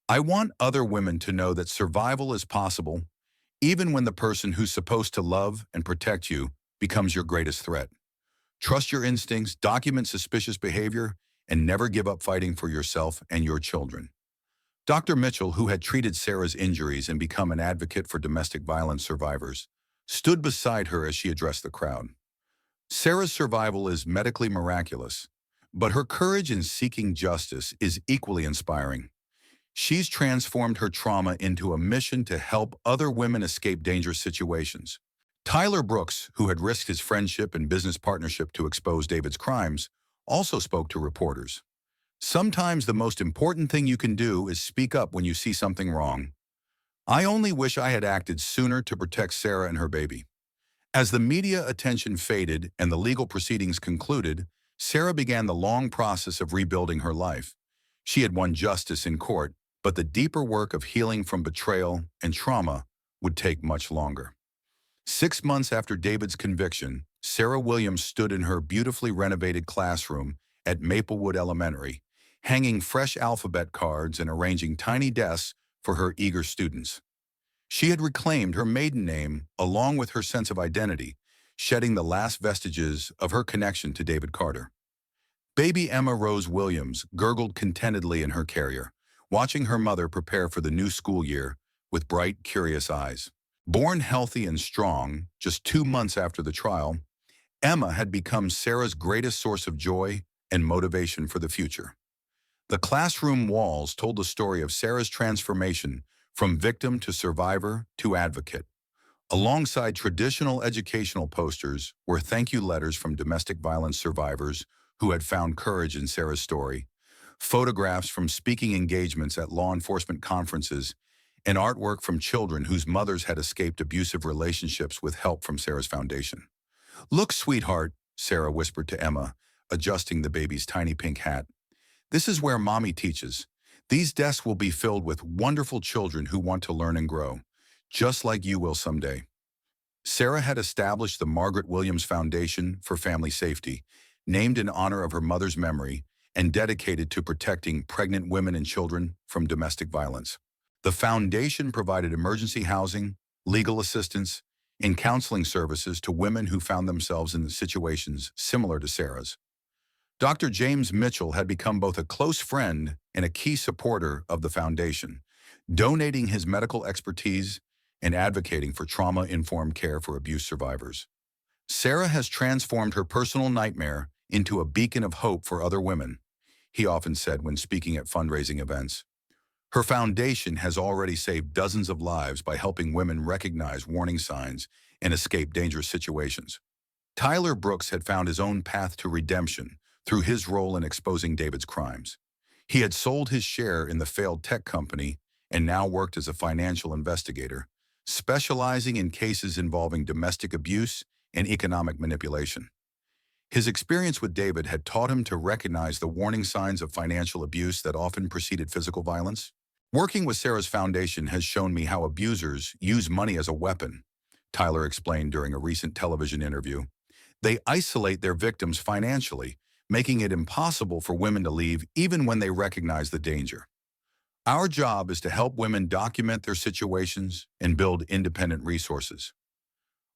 I want other women to know that survival is possible, even when the person who's supposed to love and protect you becomes your greatest threat. Trust your instincts, document suspicious behavior, and never give up fighting for yourself and your children. Dr. Mitchell, who had treated Sarah's injuries and become an advocate for domestic violence survivors, stood beside her as she addressed the crowd. Sarah's survival is medically miraculous, but her courage in seeking justice is equally inspiring. She's transformed her trauma into a mission to help other women escape dangerous situations. Tyler Brooks, who had risked his friendship and business partnership to expose David's crimes, also spoke to reporters. Sometimes the most important thing you can do is speak up when you see something wrong. I only wish I had acted sooner to protect Sarah and her baby. As the media attention faded and the legal proceedings concluded, Sarah began the long process of rebuilding her life. She had won justice in court, but the deeper work of healing from betrayal and trauma would take much longer. 6 months after David's conviction, Sarah Williams stood in her beautifully renovated classroom at Maplewood Elementary, hanging fresh alphabet cards and arranging tiny desks for her eager students. She had reclaimed her maiden name along with her sense of identity, shedding the last vestiges of her connection to David Carter. Baby Emma Rose Williams gurgled contentedly in her carrier, watching her mother prepare for the new school year with bright, curious eyes. Born healthy and strong, just 2 months after the trial, Emma had become Sarah's greatest source of joy and motivation for the future. The classroom walls told the story of Sarah's transformation from victim to survivor to advocate. Alongside traditional educational posters were thank you letters from domestic violence survivors who had found courage in Sarah's story, photographs from speaking engagements at law enforcement conferences, and artwork from children whose mothers had escaped abusive relationships with help from Sarah's foundation. Look, sweetheart, Sarah whispered to Emma, adjusting the baby's tiny pink hat. This is where Mommy teaches. These desks will be filled with wonderful children who want to learn and grow, just like you will someday. Sarah had established the Margaret Williams Foundation for Family Safety, named in honor of her mother's memory and dedicated to protecting pregnant women and children from domestic violence. The foundation provided emergency housing, legal assistance, and counseling services to women who found themselves in situations similar to Sarah's. Dr. James Mitchell had become both a close friend and a key supporter of the foundation, donating his medical expertise and advocating for trauma-informed care for abuse survivors. Sarah has transformed her personal nightmare into a beacon of hope for other women, he often said when speaking at fundraising events. Her foundation has already saved dozens of lives by helping women recognize warning signs and escape dangerous situations. Tyler Brooks had found his own path to redemption through his role in exposing David's crimes. He had sold his share in the failed tech company and now worked as a financial investigator, specializing in cases involving domestic abuse and economic manipulation. His experience with David had taught him to recognize the warning signs of financial abuse that often preceded physical violence. Working with Sarah's foundation has shown me how abusers use money as a weapon, Tyler explained during a recent television interview. They isolate their victims financially, making it impossible for women to leave even when they recognize the danger. Our job is to help women document their situations and build independent resources.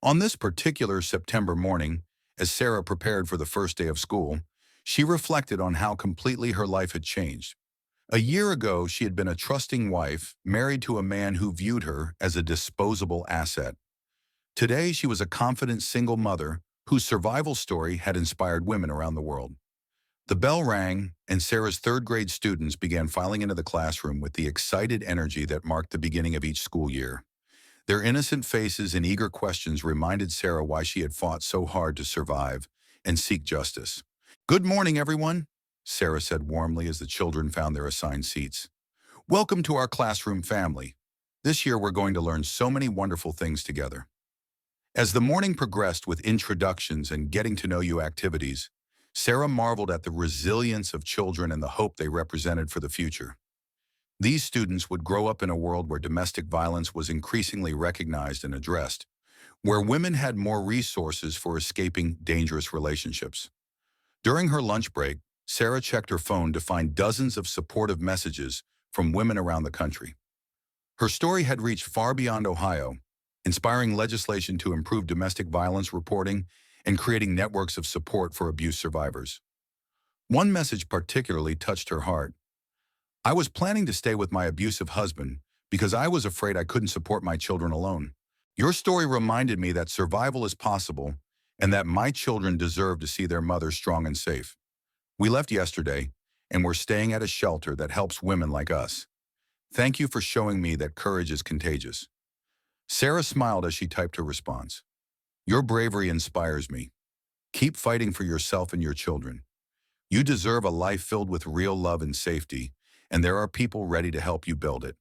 On this particular September morning, as Sarah prepared for the first day of school, she reflected on how completely her life had changed. A year ago, she had been a trusting wife, married to a man who viewed her as a disposable asset. Today, she was a confident single mother whose survival story had inspired women around the world. The bell rang, and Sarah's third-grade students began filing into the classroom with the excited energy that marked the beginning of each school year. Their innocent faces and eager questions reminded Sarah why she had fought so hard to survive and seek justice. "Good morning, everyone," Sarah said warmly as the children found their assigned seats. "Welcome to our classroom family. This year we're going to learn so many wonderful things together." As the morning progressed with introductions and getting to know you activities, Sarah marveled at the resilience of children and the hope they represented for the future. These students would grow up in a world where domestic violence was increasingly recognized and addressed, where women had more resources for escaping dangerous relationships. During her lunch break, Sarah checked her phone to find dozens of supportive messages from women around the country. Her story had reached far beyond Ohio, inspiring legislation to improve domestic violence reporting and creating networks of support for abuse survivors. One message particularly touched her heart. "I was planning to stay with my abusive husband because I was afraid I couldn't support my children alone. Your story reminded me that survival is possible and that my children deserve to see their mother strong and safe. We left yesterday, and we're staying at a shelter that helps women like us. Thank you for showing me that courage is contagious." Sarah smiled as she typed her response. "Your bravery inspires me. Keep fighting for yourself and your children. You deserve a life filled with real love and safety, and there are people ready to help you build it."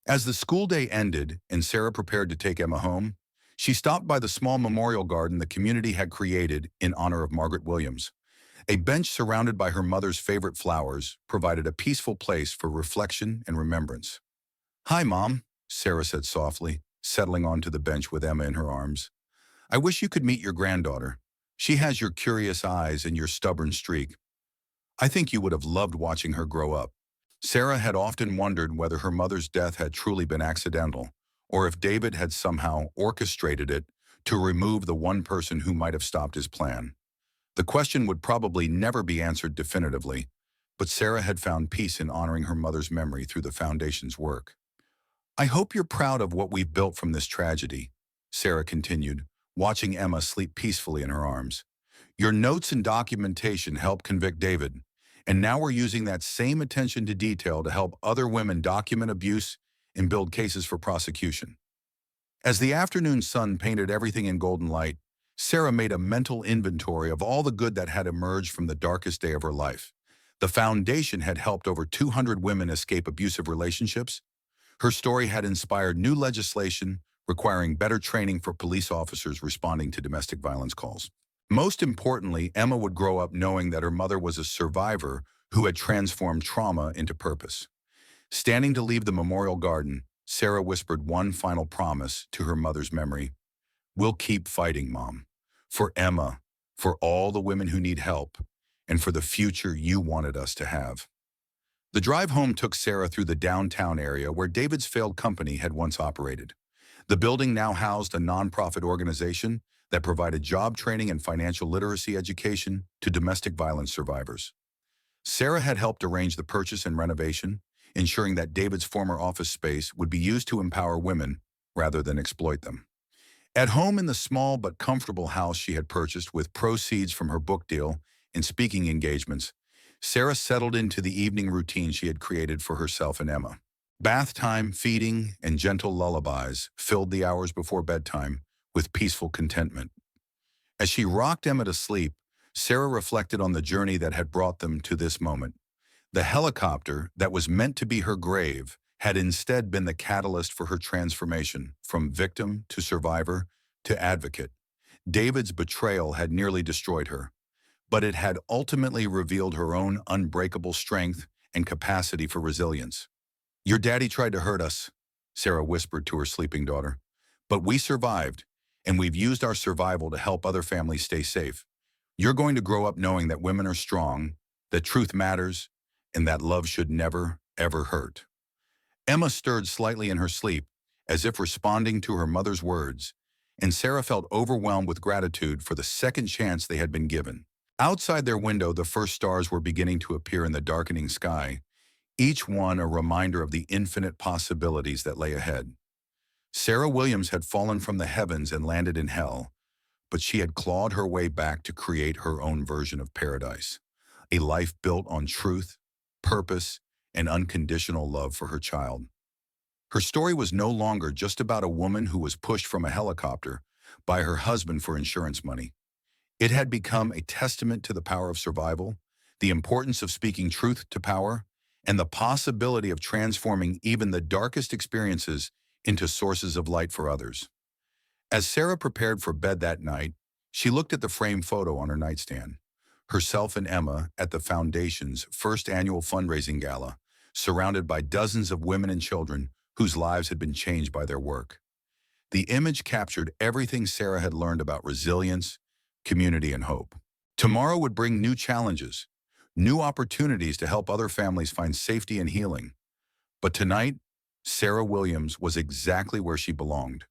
As the school day ended and Sarah prepared to take Emma home, she stopped by the small memorial garden the community had created in honor of Margaret Williams. A bench surrounded by her mother's favorite flowers provided a peaceful place for reflection and remembrance. "Hi, Mom," Sarah said softly, settling onto the bench with Emma in her arms. "I wish you could meet your granddaughter. She has your curious eyes and your stubborn streak. I think you would have loved watching her grow up." Sarah had often wondered whether her mother's death had truly been accidental, or if David had somehow orchestrated it to remove the one person who might have stopped his plan. The question would probably never be answered definitively, but Sarah had found peace in honoring her mother's memory through the Foundation's work. "I hope you're proud of what we've built from this tragedy," Sarah continued, watching Emma sleep peacefully in her arms. "Your notes and documentation helped convict David, and now we're using that same attention to detail to help other women document abuse and build cases for prosecution." As the afternoon sun painted everything in golden light, Sarah made a mental inventory of all the good that had emerged from the darkest day of her life. The Foundation had helped over 200 women escape abusive relationships. Her story had inspired new legislation requiring better training for police officers responding to domestic violence calls. Most importantly, Emma would grow up knowing that her mother was a survivor who had transformed trauma into purpose. Standing to leave the memorial garden, Sarah whispered one final promise to her mother's memory. "We'll keep fighting, Mom. For Emma, for all the women who need help, and for the future you wanted us to have." The drive home took Sarah through the downtown area where David's failed company had once operated. The building now housed a nonprofit organization that provided job training and financial literacy education to domestic violence survivors. Sarah had helped arrange the purchase and renovation, ensuring that David's former office space would be used to empower women rather than exploit them. At home in the small but comfortable house she had purchased with proceeds from her book deal and speaking engagements, Sarah settled into the evening routine she had created for herself and Emma. Bath time, feeding, and gentle lullabies filled the hours before bedtime with peaceful contentment. As she rocked Emma to sleep, Sarah reflected on the journey that had brought them to this moment. The helicopter that was meant to be her grave had instead been the catalyst for her transformation from victim to survivor to advocate. David's betrayal had nearly destroyed her, but it had ultimately revealed her own unbreakable strength and capacity for resilience. "Your daddy tried to hurt us," Sarah whispered to her sleeping daughter, "but we survived, and we've used our survival to help other families stay safe. You're going to grow up knowing that women are strong, that truth matters, and that love should never, ever hurt." Emma stirred slightly in her sleep, as if responding to her mother's words, and Sarah felt overwhelmed with gratitude for the second chance they had been given. Outside their window, the first stars were beginning to appear in the darkening sky, each one a reminder of the infinite possibilities that lay ahead. Sarah Williams had fallen from the heavens and landed in hell, but she had clawed her way back to create her own version of paradise, a life built on truth, purpose, and unconditional love for her child. Her story was no longer just about a woman who was pushed from a helicopter by her husband for insurance money. It had become a testament to the power of survival, the importance of speaking truth to power, and the possibility of transforming even the darkest experiences into sources of light for others. As Sarah prepared for bed that night, she looked at the framed photo on her nightstand. Herself and Emma at the Foundation's first annual fundraising gala, surrounded by dozens of women and children whose lives had been changed by their work. The image captured everything Sarah had learned about resilience, community, and hope. Tomorrow would bring new challenges, new opportunities to help other families find safety and healing. But tonight, Sarah Williams was exactly where she belonged,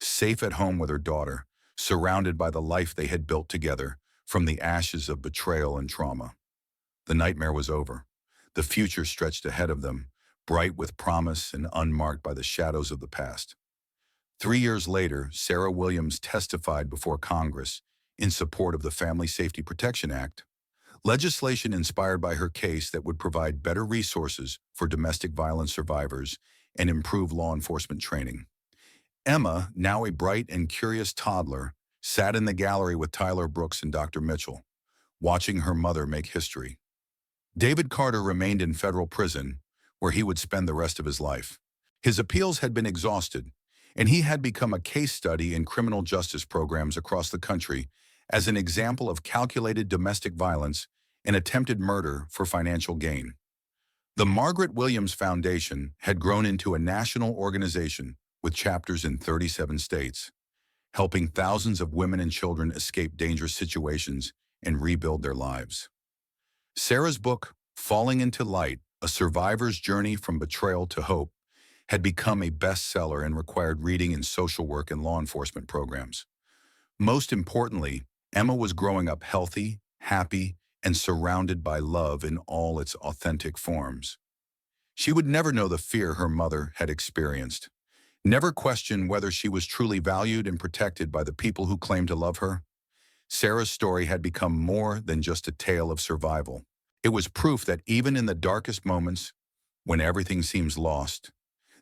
safe at home with her daughter, surrounded by the life they had built together from the ashes of betrayal and trauma. The nightmare was over. The future stretched ahead of them, bright with promise and unmarked by the shadows of the past. 3 years later, Sarah Williams testified before Congress in support of the Family Safety Protection Act, legislation inspired by her case that would provide better resources for domestic violence survivors and improve law enforcement training. Emma, now a bright and curious toddler, sat in the gallery with Tyler Brooks and Dr. Mitchell, watching her mother make history. David Carter remained in federal prison, where he would spend the rest of his life. His appeals had been exhausted, and he had become a case study in criminal justice programs across the country as an example of calculated domestic violence and attempted murder for financial gain. The Margaret Williams Foundation had grown into a national organization with chapters in 37 states, helping thousands of women and children escape dangerous situations and rebuild their lives. Sarah's book, Falling into Light, A Survivor's Journey from Betrayal to Hope, had become a bestseller and required reading in social work and law enforcement programs. Most importantly, Emma was growing up healthy, happy, and surrounded by love in all its authentic forms. She would never know the fear her mother had experienced, never question whether she was truly valued and protected by the people who claimed to love her. Sarah's story had become more than just a tale of survival. It was proof that even in the darkest moments, when everything seems lost,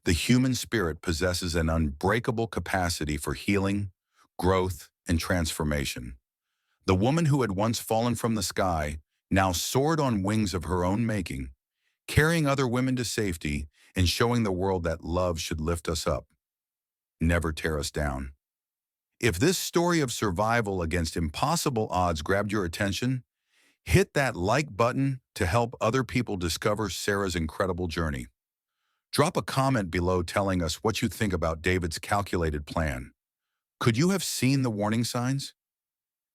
the human spirit possesses an unbreakable capacity for healing, growth, and transformation. The woman who had once fallen from the sky now soared on wings of her own making, carrying other women to safety and showing the world that love should lift us up, never tear us down. If this story of survival against impossible odds grabbed your attention, hit that like button to help other people discover Sarah's incredible journey. Drop a comment below telling us what you think about David's calculated plan. Could you have seen the warning signs?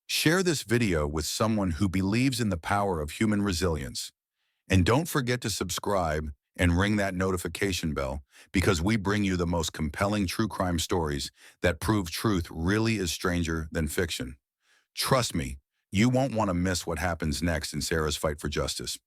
Share this video with someone who believes in the power of human resilience. And don't forget to subscribe and ring that notification bell, because we bring you the most compelling true crime stories that prove truth really is stranger than fiction. Trust me, you won't want to miss what happens next in Sarah's fight for justice.